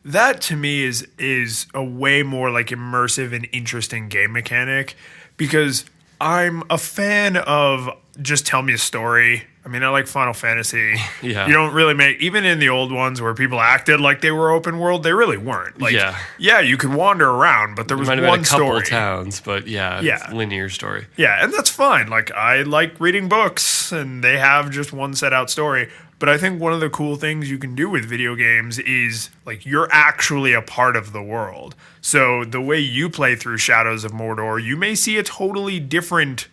[SPEAKER 1] that to me is a way more like immersive and interesting game mechanic, because I'm a fan of just tell me a story. I mean, I like Final Fantasy.
[SPEAKER 2] Yeah.
[SPEAKER 1] You don't really make, even in the old ones where people acted like they were open world, they really weren't. Like, yeah, you could wander around, but there was
[SPEAKER 2] might have
[SPEAKER 1] one
[SPEAKER 2] been a couple
[SPEAKER 1] story.
[SPEAKER 2] Towns, but it's linear story.
[SPEAKER 1] Yeah, and that's fine. Like, I like reading books, and they have just one set out story. But I think one of the cool things you can do with video games is, like, you're actually a part of the world. So the way you play through Shadows of Mordor, you may see a totally different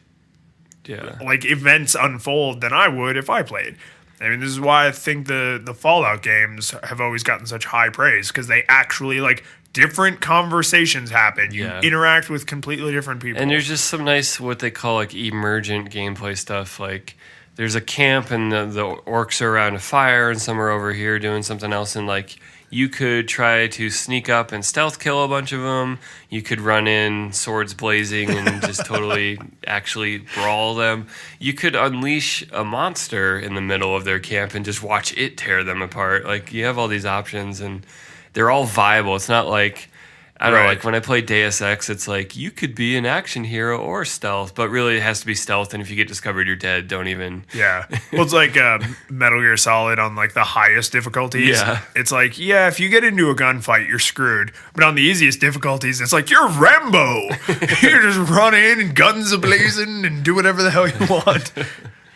[SPEAKER 1] like events unfold than I would if I played. I mean, this is why I think the Fallout games have always gotten such high praise, because they actually, like, different conversations happen. You interact with completely different people.
[SPEAKER 2] And there's just some nice, what they call, like, emergent gameplay stuff. Like, there's a camp and the orcs are around a fire and some are over here doing something else, and, like, you could try to sneak up and stealth kill a bunch of them. You could run in, swords blazing, and just totally actually brawl them. You could unleash a monster in the middle of their camp and just watch it tear them apart. Like, you have all these options, and they're all viable. It's not like, I don't know, like when I play Deus Ex, it's like, you could be an action hero or stealth, but really it has to be stealth, and if you get discovered, you're dead. Don't even...
[SPEAKER 1] Yeah. Well, it's like Metal Gear Solid on, like, the highest difficulties.
[SPEAKER 2] Yeah.
[SPEAKER 1] It's like, yeah, if you get into a gunfight, you're screwed. But on the easiest difficulties, it's like, you're Rambo! You just run in and guns a-blazing and do whatever the hell you want.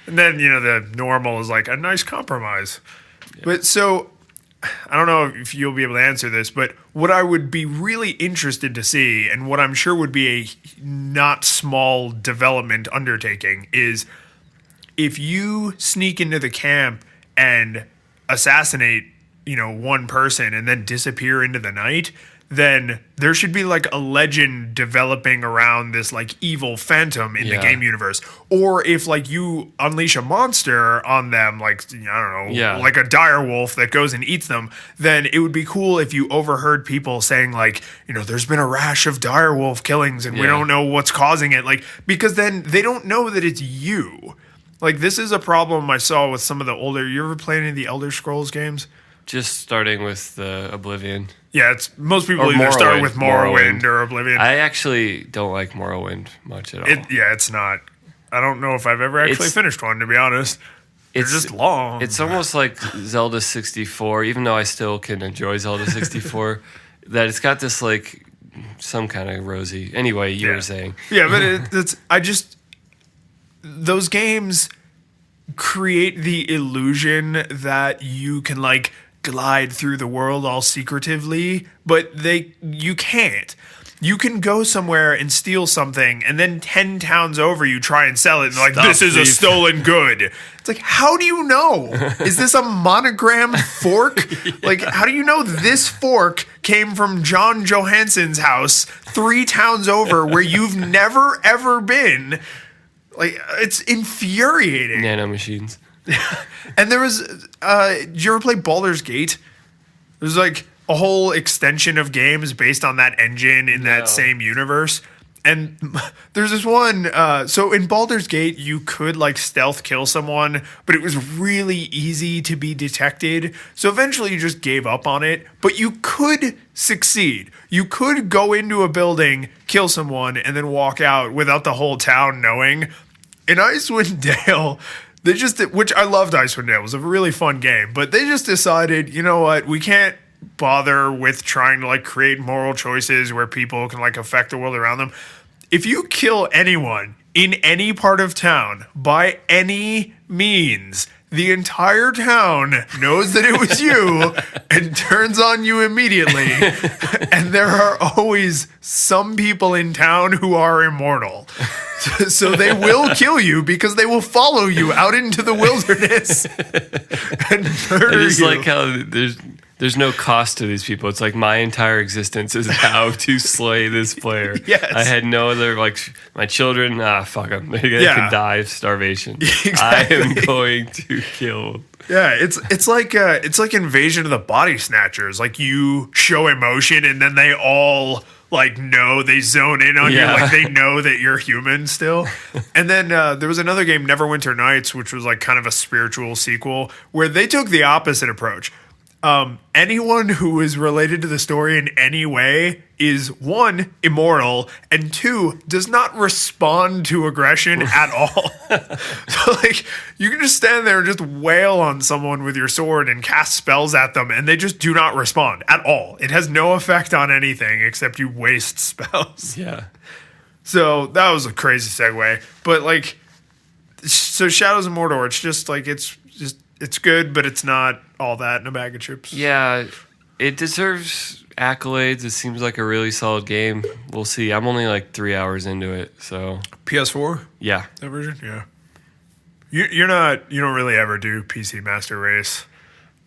[SPEAKER 1] And then, you know, the normal is like a nice compromise. Yeah. But so... I don't know if you'll be able to answer this, but what I would be really interested to see, and what I'm sure would be a not small development undertaking, is if you sneak into the camp and assassinate, you know, one person and then disappear into the night, then there should be like a legend developing around this like evil phantom in the game universe. Or if like you unleash a monster on them, like, I don't know, like a dire wolf that goes and eats them, then it would be cool if you overheard people saying like, you know, there's been a rash of dire wolf killings and we don't know what's causing it. Like, because then they don't know that it's you. Like, this is a problem I saw with some of the older, you ever play any of the Elder Scrolls games?
[SPEAKER 2] Just starting with the Oblivion.
[SPEAKER 1] Yeah, it's most people either start with Morrowind or Oblivion.
[SPEAKER 2] I actually don't like Morrowind much at all.
[SPEAKER 1] It's not. I don't know if I've ever actually finished one, to be honest. It's just long.
[SPEAKER 2] It's almost like Zelda 64, even though I still can enjoy Zelda 64, that it's got this like some kind of rosy. Anyway, you were saying.
[SPEAKER 1] Yeah, but those games create the illusion that you can like glide through the world all secretively, but you can't. You can go somewhere and steal something, and then 10 towns over you try and sell it, and like, this is a stolen good. It's like, how do you know? Is this a monogrammed fork? Like, how do you know this fork came from John Johansson's house 3 towns over where you've never, ever been? Like, it's infuriating.
[SPEAKER 2] Nano machines.
[SPEAKER 1] And there was, did you ever play Baldur's Gate? There's like a whole extension of games based on that engine in that same universe. And there's this one, so in Baldur's Gate, you could like stealth kill someone, but it was really easy to be detected. So eventually you just gave up on it, but you could succeed. You could go into a building, kill someone, and then walk out without the whole town knowing. In Icewind Dale, which I loved Icewind Dale, it was a really fun game, but they just decided, you know what, we can't bother with trying to like create moral choices where people can like affect the world around them. If you kill anyone in any part of town by any means, the entire town knows that it was you and turns on you immediately. And there are always some people in town who are immortal. So they will kill you because they will follow you out into the wilderness and murder you.
[SPEAKER 2] I just like how there's no cost to these people. It's like my entire existence is how to slay this player.
[SPEAKER 1] Yes.
[SPEAKER 2] I had no other, like, my children, fuck them. They can die of starvation.
[SPEAKER 1] Exactly.
[SPEAKER 2] I am going to kill.
[SPEAKER 1] Yeah, it's like Invasion of the Body Snatchers. Like, you show emotion and then they all like know, they zone in on you, like they know that you're human still. And then there was another game, Neverwinter Nights, which was like kind of a spiritual sequel where they took the opposite approach. Anyone who is related to the story in any way is, one, immoral, and two, does not respond to aggression at all. So, like, you can just stand there and just wail on someone with your sword and cast spells at them, and they just do not respond at all. It has no effect on anything except you waste spells.
[SPEAKER 2] Yeah.
[SPEAKER 1] So that was a crazy segue. But, like, so Shadows of Mordor, it's just, like, it's good, but it's not all that in a bag of chips.
[SPEAKER 2] Yeah, it deserves accolades. It seems like a really solid game. We'll see. I'm only like 3 hours into it, so.
[SPEAKER 1] PS4?
[SPEAKER 2] Yeah.
[SPEAKER 1] That version? Yeah. You don't really ever do PC Master Race.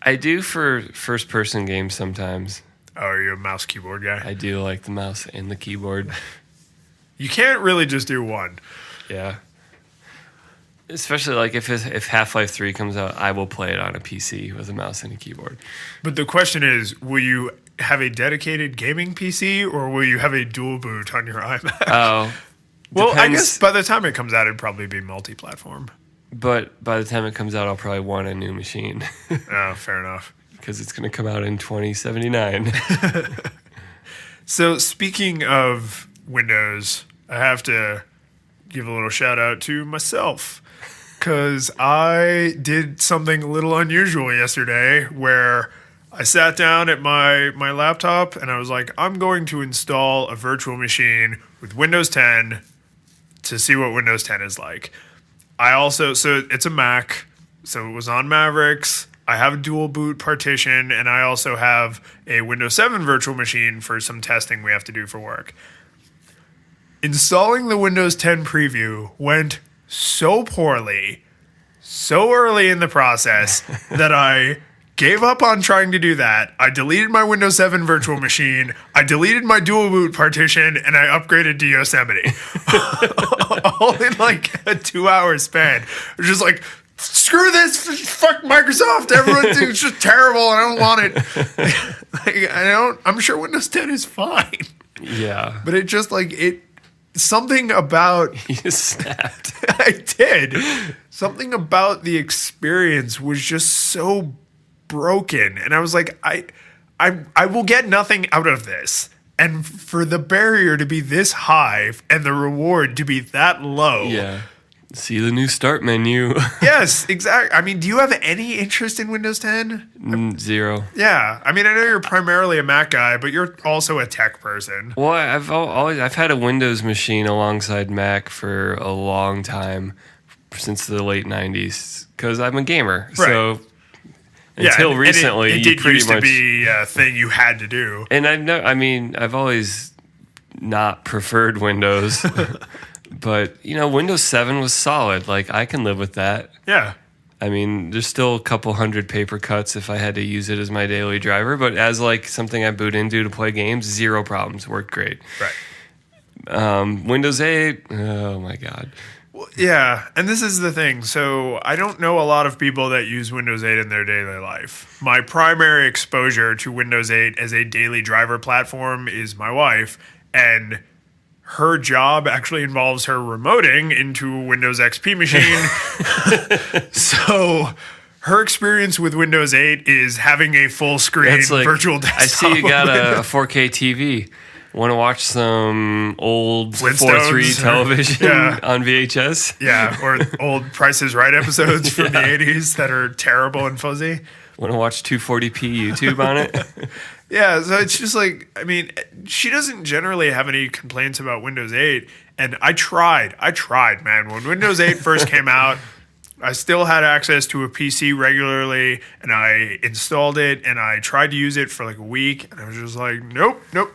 [SPEAKER 2] I do for first-person games sometimes.
[SPEAKER 1] Oh, are you a mouse keyboard guy?
[SPEAKER 2] I do like the mouse and the keyboard.
[SPEAKER 1] You can't really just do one.
[SPEAKER 2] Yeah. Especially like if Half-Life 3 comes out, I will play it on a PC with a mouse and a keyboard.
[SPEAKER 1] But the question is, will you have a dedicated gaming PC or will you have a dual boot on your iMac?
[SPEAKER 2] Oh.
[SPEAKER 1] Well,
[SPEAKER 2] depends.
[SPEAKER 1] I guess by the time it comes out, it'd probably be multi-platform.
[SPEAKER 2] But by the time it comes out, I'll probably want a new machine.
[SPEAKER 1] Oh, fair enough.
[SPEAKER 2] Because it's going to come out in 2079.
[SPEAKER 1] So speaking of Windows, I have to give a little shout out to myself. Because I did something a little unusual yesterday where I sat down at my laptop and I was like, I'm going to install a virtual machine with Windows 10 to see what Windows 10 is like. So it's a Mac, so it was on Mavericks. I have a dual boot partition, and I also have a Windows 7 virtual machine for some testing we have to do for work. Installing the Windows 10 preview went so poorly, so early in the process that I gave up on trying to do that. I deleted my Windows 7 virtual machine. I deleted my dual boot partition, and I upgraded to Yosemite. All in like a 2-hour span. I was just like, screw this, fuck Microsoft. It's just terrible. I don't want it. I'm sure Windows 10 is fine.
[SPEAKER 2] Yeah.
[SPEAKER 1] But it just something about
[SPEAKER 2] You just snapped.
[SPEAKER 1] I did. Something about the experience was just so broken. And I was like, I will get nothing out of this. And for the barrier to be this high and the reward to be that low.
[SPEAKER 2] Yeah. See the new start menu.
[SPEAKER 1] Yes, exactly. I mean, do you have any interest in Windows 10?
[SPEAKER 2] Zero.
[SPEAKER 1] Yeah. I mean, I know you're primarily a Mac guy, but you're also a tech person.
[SPEAKER 2] Well, I've had a Windows machine alongside Mac for a long time, since the late 90s, because I'm a gamer. Right. So until recently,
[SPEAKER 1] it did used to be a thing you had to do.
[SPEAKER 2] And I've always not preferred Windows. But, Windows 7 was solid. Like, I can live with that.
[SPEAKER 1] Yeah.
[SPEAKER 2] I mean, there's still a couple hundred paper cuts if I had to use it as my daily driver. But as, something I boot into to play games, zero problems. Worked great.
[SPEAKER 1] Right.
[SPEAKER 2] Windows 8, oh, my God.
[SPEAKER 1] Well, yeah, and this is the thing. So I don't know a lot of people that use Windows 8 in their daily life. My primary exposure to Windows 8 as a daily driver platform is my wife. And her job actually involves her remoting into a Windows XP machine. So her experience with Windows 8 is having a full screen virtual desktop.
[SPEAKER 2] I see you got a 4K TV. Want to watch some old 4:3 television on VHS?
[SPEAKER 1] Yeah, or old Price is Right episodes from the 80s that are terrible and fuzzy.
[SPEAKER 2] Want to watch 240p YouTube on it?
[SPEAKER 1] Yeah, so it's just like, I mean, she doesn't generally have any complaints about Windows 8. And I tried, man. When Windows 8 first came out, I still had access to a PC regularly, and I installed it, and I tried to use it for like a week, and I was just like, nope. And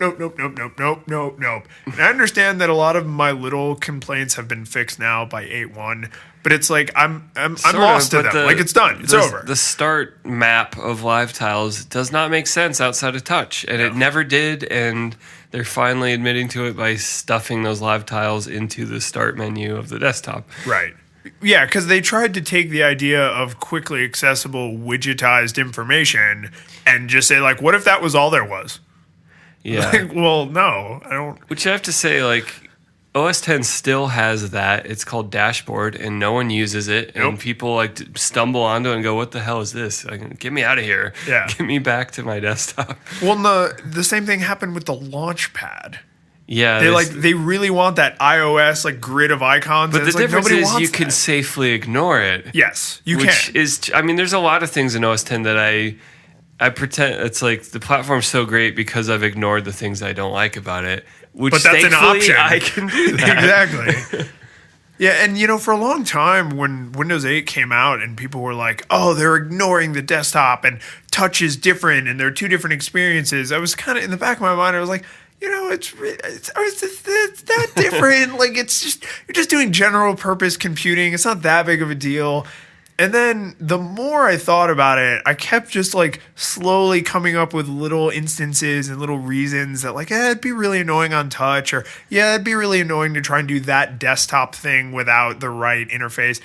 [SPEAKER 1] I understand that a lot of my little complaints have been fixed now by 8.1, but it's like I'm lost to them. Like, it's done. It's over.
[SPEAKER 2] The start map of live tiles does not make sense outside of touch, and it never did, and they're finally admitting to it by stuffing those live tiles into the start menu of the desktop.
[SPEAKER 1] Right. Yeah, because they tried to take the idea of quickly accessible widgetized information and just say, like, what if that was all there was?
[SPEAKER 2] Yeah.
[SPEAKER 1] Like, well, no, I don't.
[SPEAKER 2] Which I have to say, like, OS X still has that. It's called Dashboard, and no one uses it. And people, like, stumble onto it and go, what the hell is this? Like, get me out of here.
[SPEAKER 1] Yeah.
[SPEAKER 2] Get me back to my desktop.
[SPEAKER 1] Well, the same thing happened with the Launchpad.
[SPEAKER 2] Yeah,
[SPEAKER 1] they really want that iOS like grid of icons.
[SPEAKER 2] But the difference is you can safely ignore it.
[SPEAKER 1] Yes, you can.
[SPEAKER 2] Which is, I mean, there's a lot of things in OS X that I pretend it's like the platform's so great because I've ignored the things I don't like about it. Which,
[SPEAKER 1] but that's an option.
[SPEAKER 2] I can do that.
[SPEAKER 1] Exactly. Yeah, and for a long time when Windows 8 came out and people were like, "Oh, they're ignoring the desktop and touch is different and they're two different experiences," I was kind of in the back of my mind. I was like, it's that different. Like, it's just, you're just doing general purpose computing. It's not that big of a deal. And then the more I thought about it, I kept just like slowly coming up with little instances and little reasons that like, it'd be really annoying on touch, or it'd be really annoying to try and do that desktop thing without the right interface.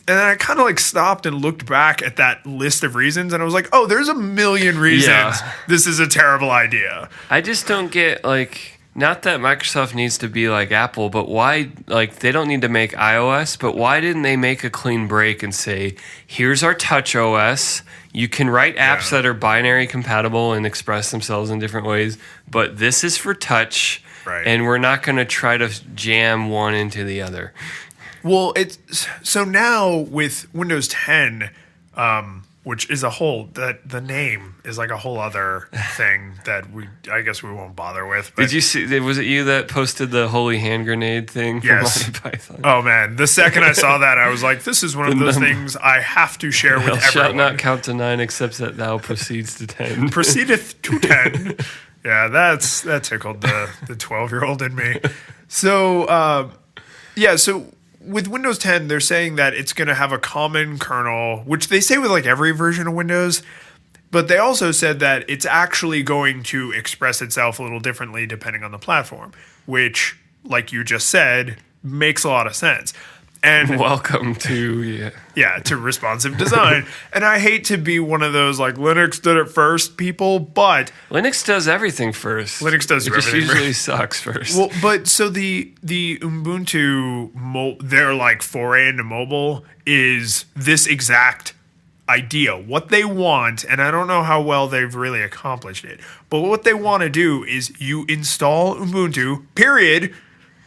[SPEAKER 1] And then I kind of like stopped and looked back at that list of reasons, and I was like, oh, there's a million reasons this is a terrible idea.
[SPEAKER 2] I just don't get, like, not that Microsoft needs to be like Apple, but why, like, they don't need to make iOS, but why didn't they make a clean break and say, here's our touch OS, you can write apps that are binary compatible and express themselves in different ways, but this is for touch, and we're not going to try to jam one into the other.
[SPEAKER 1] Well, so now with Windows 10, which is the name is like a whole other thing that I guess we won't bother with. But
[SPEAKER 2] did you see? Was it you that posted the holy hand grenade thing?
[SPEAKER 1] Yes.
[SPEAKER 2] From Monty Python?
[SPEAKER 1] Oh man, the second I saw that, I was like, this is one of those things I have to share with everyone.
[SPEAKER 2] Shall not count to 9, except that thou proceeds to 10.
[SPEAKER 1] Proceedeth to 10. Yeah, that tickled the 12-year-old in me. So so. With Windows 10, they're saying that it's going to have a common kernel, which they say with like every version of Windows, but they also said that it's actually going to express itself a little differently depending on the platform, which, like you just said, makes a lot of sense. And
[SPEAKER 2] welcome to
[SPEAKER 1] to responsive design. And I hate to be one of those like Linux did it first people, but
[SPEAKER 2] Linux does everything first.
[SPEAKER 1] Linux does everything.
[SPEAKER 2] It just usually sucks first.
[SPEAKER 1] Well, but so the Ubuntu their like foray into mobile is this exact idea. What they want, and I don't know how well they've really accomplished it, but what they want to do is you install Ubuntu, period.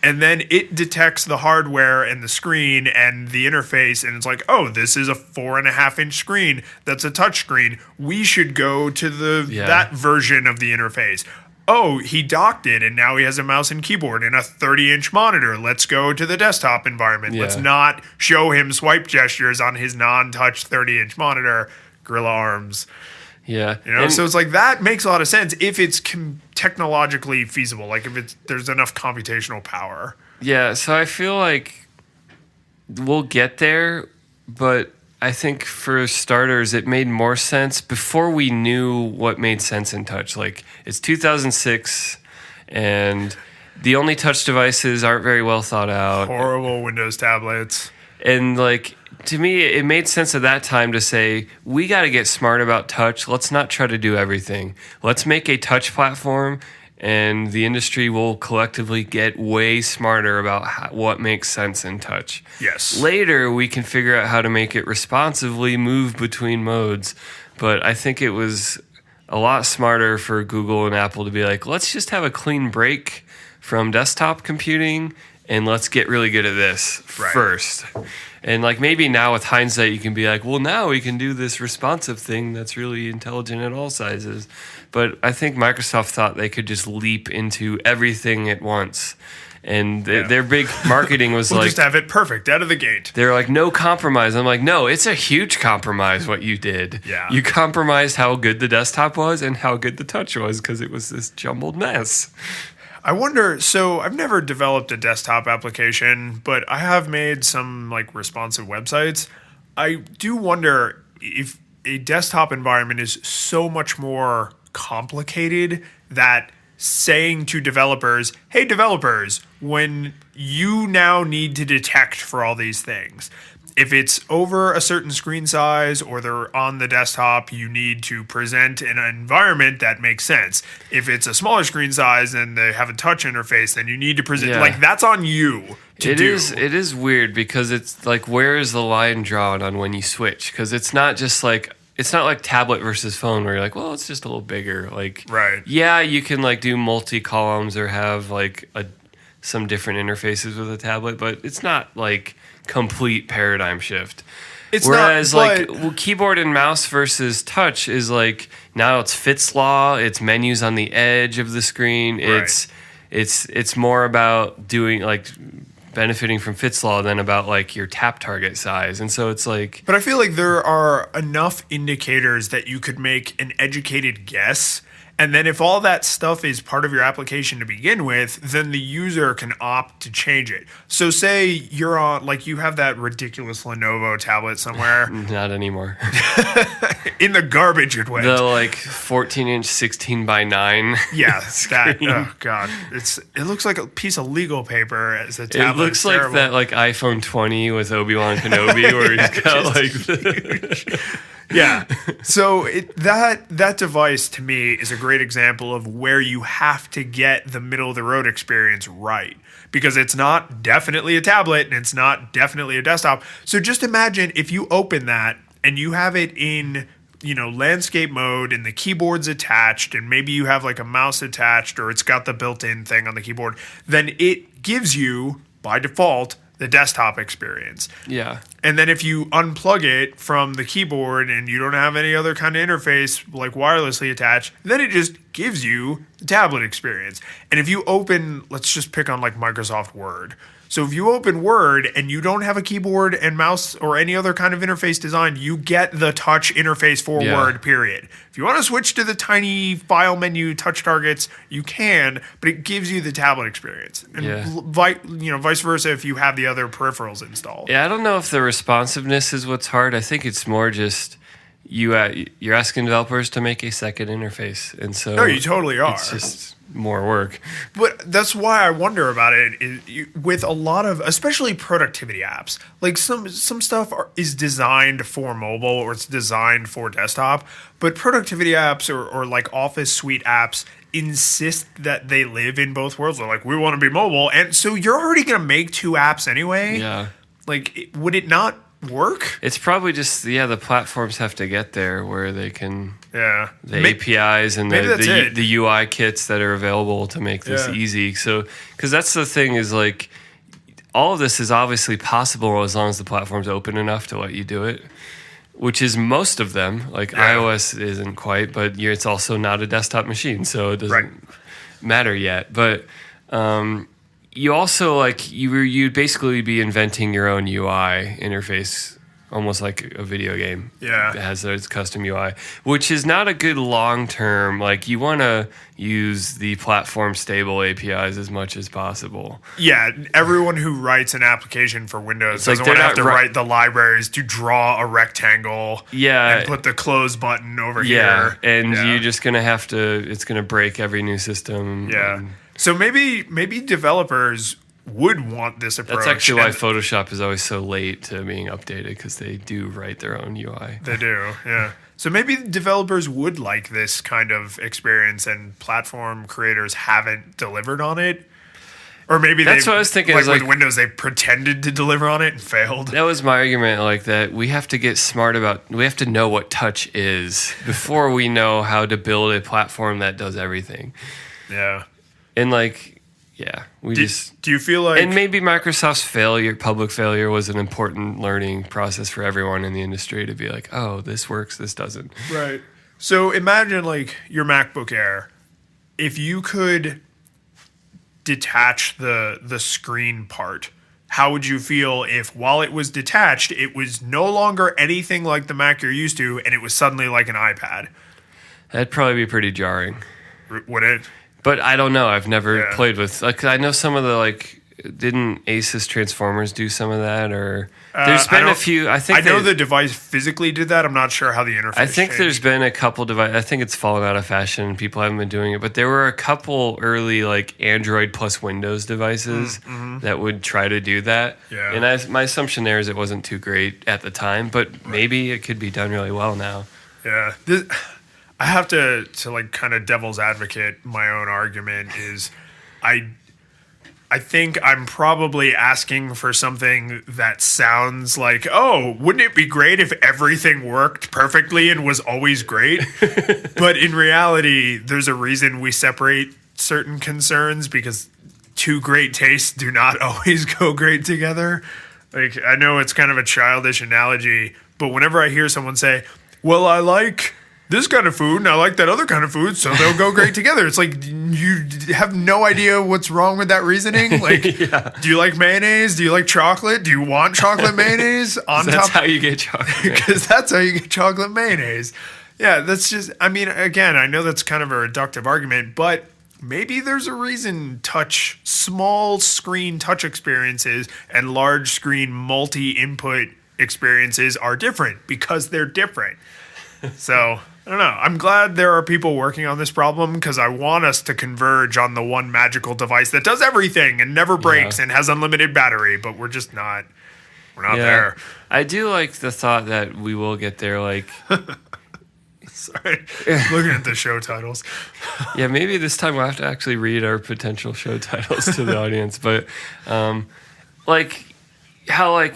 [SPEAKER 1] And then it detects the hardware and the screen and the interface, and it's like, oh, this is a 4.5-inch screen. That's a touch screen. We should go to that version of the interface. Oh, he docked it, and now he has a mouse and keyboard and a 30-inch monitor. Let's go to the desktop environment. Yeah. Let's not show him swipe gestures on his non-touch 30-inch monitor. Gorilla Arms.
[SPEAKER 2] Yeah.
[SPEAKER 1] So it's like that makes a lot of sense if it's technologically feasible, like if there's enough computational power.
[SPEAKER 2] Yeah, so I feel like we'll get there, but I think for starters, it made more sense before we knew what made sense in touch. Like, it's 2006, and the only touch devices aren't very well thought out.
[SPEAKER 1] Horrible Windows tablets.
[SPEAKER 2] And, like, to me, it made sense at that time to say, we got to get smart about touch. Let's not try to do everything. Let's make a touch platform and the industry will collectively get way smarter about what makes sense in touch.
[SPEAKER 1] Yes.
[SPEAKER 2] Later, we can figure out how to make it responsively move between modes, but I think it was a lot smarter for Google and Apple to be like, let's just have a clean break from desktop computing and let's get really good at this first. And like maybe now with hindsight, you can be like, well, now we can do this responsive thing that's really intelligent at all sizes. But I think Microsoft thought they could just leap into everything at once. And their big marketing was
[SPEAKER 1] we'll
[SPEAKER 2] like...
[SPEAKER 1] just have it perfect out of the gate.
[SPEAKER 2] They're like, no compromise. I'm like, no, it's a huge compromise what you did.
[SPEAKER 1] Yeah.
[SPEAKER 2] You compromised how good the desktop was and how good the touch was because it was this jumbled mess.
[SPEAKER 1] I wonder, so I've never developed a desktop application, but I have made some like responsive websites. I do wonder if a desktop environment is so much more complicated that saying to developers, hey developers, when you now need to detect for all these things, if it's over a certain screen size or they're on the desktop, you need to present an environment that makes sense. If it's a smaller screen size and they have a touch interface, then you need to present like that's on you to do.
[SPEAKER 2] It is weird because it's like, where is the line drawn on when you switch? Because it's not just like, it's not like tablet versus phone where you're like, well, it's just a little bigger. Like, yeah, you can like do multi-columns or have like some different interfaces with a tablet, but it's not like complete paradigm shift. Whereas keyboard and mouse versus touch is like, now it's Fitz law, it's menus on the edge of the screen. It's more about doing like benefiting from Fitz law than about like your tap target size. And so it's like,
[SPEAKER 1] but I feel like there are enough indicators that you could make an educated guess. And then if all that stuff is part of your application to begin with, then the user can opt to change it. So say you're on, like you have that ridiculous Lenovo tablet somewhere.
[SPEAKER 2] Not anymore.
[SPEAKER 1] In the garbage it went.
[SPEAKER 2] The like 14-inch 16:9.
[SPEAKER 1] Yeah, that, oh God. It looks like a piece of legal paper as a tablet.
[SPEAKER 2] It looks like that like iPhone 20 with Obi-Wan Kenobi where he's got like...
[SPEAKER 1] Yeah. So that device to me is a great example of where you have to get the middle of the road experience right, because it's not definitely a tablet and it's not definitely a desktop. So just imagine if you open that and you have it in, landscape mode and the keyboard's attached and maybe you have like a mouse attached or it's got the built-in thing on the keyboard, then it gives you by default the desktop experience.
[SPEAKER 2] Yeah.
[SPEAKER 1] And then if you unplug it from the keyboard and you don't have any other kind of interface like wirelessly attached, then it just gives you the tablet experience. And if you open, let's just pick on like Microsoft Word. So if you open Word and you don't have a keyboard and mouse or any other kind of interface design, you get the touch interface for Word, period. If you want to switch to the tiny file menu touch targets, you can, but it gives you the tablet experience. And vice versa if you have the other peripherals installed.
[SPEAKER 2] Yeah, I don't know if the responsiveness is what's hard. I think it's more just you're asking developers to make a second interface. And so
[SPEAKER 1] no, you totally are.
[SPEAKER 2] It's just more work.
[SPEAKER 1] But that's why I wonder about it with a lot of, especially productivity apps. Like some stuff is designed for mobile or it's designed for desktop, but productivity apps or like Office Suite apps insist that they live in both worlds. They're like, we want to be mobile. And so you're already going to make two apps anyway.
[SPEAKER 2] Yeah.
[SPEAKER 1] Like, would it not work?
[SPEAKER 2] It's probably just, the platforms have to get there where they can...
[SPEAKER 1] Yeah.
[SPEAKER 2] APIs and the UI kits that are available to make this easy. So, because that's the thing is like, all of this is obviously possible as long as the platform's open enough to let you do it, which is most of them. Like iOS isn't quite, but it's also not a desktop machine, so it doesn't matter yet. But you also like you'd basically be inventing your own UI interface. Almost like a video game.
[SPEAKER 1] Yeah.
[SPEAKER 2] That has its custom UI, which is not a good long-term, like you want to use the platform stable APIs as much as possible.
[SPEAKER 1] Yeah. Everyone who writes an application for Windows doesn't want to have to write the libraries to draw a rectangle.
[SPEAKER 2] Yeah.
[SPEAKER 1] And put the close button over here.
[SPEAKER 2] And you're just going to have to, it's going to break every new system.
[SPEAKER 1] Yeah. So maybe developers would want this approach.
[SPEAKER 2] That's actually why Photoshop is always so late to being updated, because they do write their own UI.
[SPEAKER 1] They do, yeah. So maybe developers would like this kind of experience and platform creators haven't delivered on it. Or maybe
[SPEAKER 2] that's what I was thinking.
[SPEAKER 1] Like with Windows, they pretended to deliver on it and failed.
[SPEAKER 2] That was my argument. Like that, we have to get smart about. We have to know what touch is before we know how to build a platform that does everything.
[SPEAKER 1] Yeah,
[SPEAKER 2] and like, yeah, do
[SPEAKER 1] you feel like?
[SPEAKER 2] And maybe Microsoft's public failure, was an important learning process for everyone in the industry to be like, oh, this works, this doesn't.
[SPEAKER 1] Right. So imagine like your MacBook Air. If you could detach the screen part, how would you feel if while it was detached it was no longer anything like the Mac you're used to and it was suddenly like an iPad?
[SPEAKER 2] That'd probably be pretty jarring.
[SPEAKER 1] Would it?
[SPEAKER 2] But I don't know. I've never played with, like, I know some of the, like, didn't Asus Transformers do some of that? Or there's been a few. I
[SPEAKER 1] know the device physically did that. I'm not sure how the interface
[SPEAKER 2] I think
[SPEAKER 1] changed.
[SPEAKER 2] There's been a couple devices. I think it's fallen out of fashion. People haven't been doing it. But there were a couple early, like, Android plus Windows devices that would try to do that.
[SPEAKER 1] Yeah.
[SPEAKER 2] And my assumption there is it wasn't too great at the time. But maybe it could be done really well now.
[SPEAKER 1] Yeah. I have to like kind of devil's advocate my own argument is I think I'm probably asking for something that sounds like, oh, wouldn't it be great if everything worked perfectly and was always great? But in reality, there's a reason we separate certain concerns because two great tastes do not always go great together. Like, I know it's kind of a childish analogy, but whenever I hear someone say, well, I like this kind of food and I like that other kind of food, so they'll go great together. It's like you have no idea what's wrong with that reasoning. Like, do you like mayonnaise? Do you like chocolate? Do you want chocolate mayonnaise on top?
[SPEAKER 2] That's how you get chocolate.
[SPEAKER 1] Because that's how you get chocolate mayonnaise. Yeah, that's just, I mean, again, I know that's kind of a reductive argument, but maybe there's a reason small screen touch experiences and large screen multi-input experiences are different because they're different. So I don't know. I'm glad there are people working on this problem because I want us to converge on the one magical device that does everything and never breaks and has unlimited battery, but we're just not. We're not there.
[SPEAKER 2] I do like the thought that we will get there. Like,
[SPEAKER 1] sorry, looking at the show titles.
[SPEAKER 2] Yeah, maybe this time we'll have to actually read our potential show titles to the audience. But like how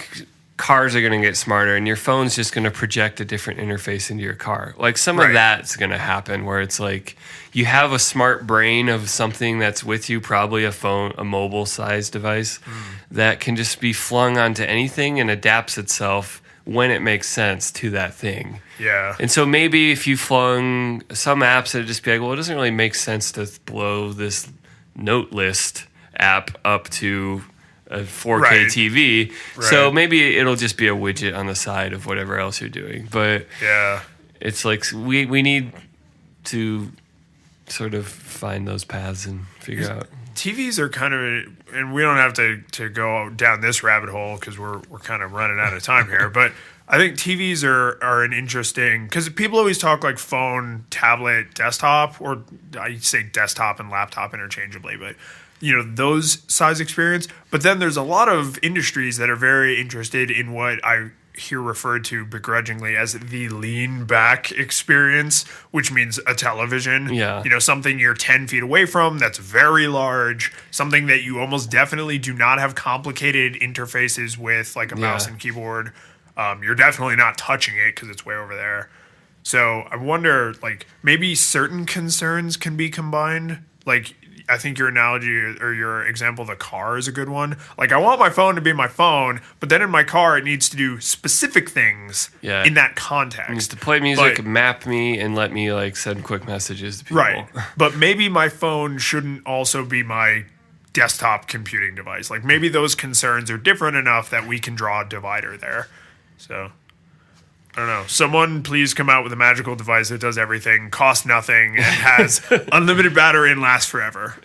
[SPEAKER 2] cars are going to get smarter and your phone's just going to project a different interface into your car. Like some of that's going to happen where it's like you have a smart brain of something that's with you, probably a mobile sized device that can just be flung onto anything and adapts itself when it makes sense to that thing.
[SPEAKER 1] Yeah.
[SPEAKER 2] And so maybe if you flung some apps, it'd just be like, well, it doesn't really make sense to blow this note list app up to a 4K TV. So maybe it'll just be a widget on the side of whatever else you're doing. But it's like we need to sort of find those paths and figure out.
[SPEAKER 1] TVs are kind of, and we don't have to go down this rabbit hole because we're kind of running out of time here, but I think TVs are an interesting, because people always talk like phone, tablet, desktop, or I say desktop and laptop interchangeably, but you know, those size experience. But then there's a lot of industries that are very interested in what I hear referred to begrudgingly as the lean back experience, which means a television.
[SPEAKER 2] Yeah.
[SPEAKER 1] You know, something you're 10 feet away from that's very large, something that you almost definitely do not have complicated interfaces with, like a mouse and keyboard. You're definitely not touching it because it's way over there. So I wonder, like, maybe certain concerns can be combined. Like, I think your analogy or your example of the car is a good one. Like, I want my phone to be my phone, but then in my car, it needs to do specific things in that context. It
[SPEAKER 2] needs to play music, map me, and let me, like, send quick messages to people.
[SPEAKER 1] Right. But maybe my phone shouldn't also be my desktop computing device. Like, maybe those concerns are different enough that we can draw a divider there. So I don't know. Someone please come out with a magical device that does everything, costs nothing, and has unlimited battery and lasts forever.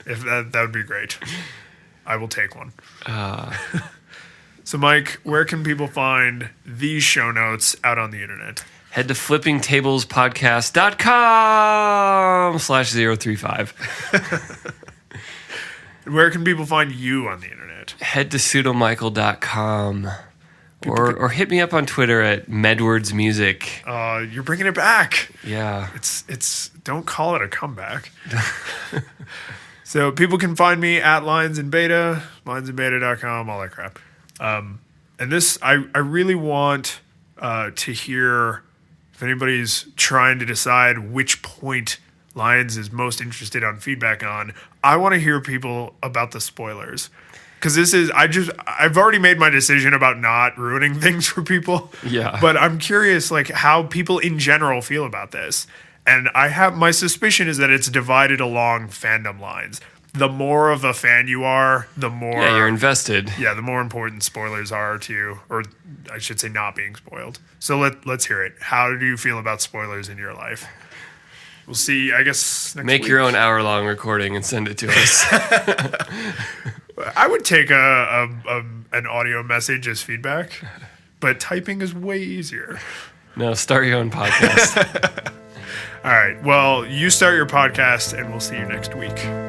[SPEAKER 1] If that would be great. I will take one. So, Mike, where can people find these show notes out on the internet?
[SPEAKER 2] Head to flippingtablespodcast.com/035.
[SPEAKER 1] Where can people find you on the internet?
[SPEAKER 2] Head to pseudomichael.com. Or hit me up on Twitter at Medwards Music.
[SPEAKER 1] You're bringing it back.
[SPEAKER 2] Yeah.
[SPEAKER 1] It's don't call it a comeback. So people can find me at Lyons in Beta, lyonsandbeta.com, all that crap. And this, I really want to hear if anybody's trying to decide which point Lyons is most interested on feedback on. I want to hear people about the spoilers. Because I've already made my decision about not ruining things for people.
[SPEAKER 2] Yeah.
[SPEAKER 1] But I'm curious, like, how people in general feel about this. And my suspicion is that it's divided along fandom lines. The more of a fan you are, the more...
[SPEAKER 2] Yeah, you're invested.
[SPEAKER 1] Yeah, the more important spoilers are to you. Or I should say not being spoiled. So let's hear it. How do you feel about spoilers in your life? We'll see, I guess, next
[SPEAKER 2] Make
[SPEAKER 1] week.
[SPEAKER 2] your own hour-long recording and send it to us.
[SPEAKER 1] I would take an audio message as feedback, but typing is way easier.
[SPEAKER 2] No, start your own podcast.
[SPEAKER 1] All right. Well, you start your podcast, and we'll see you next week.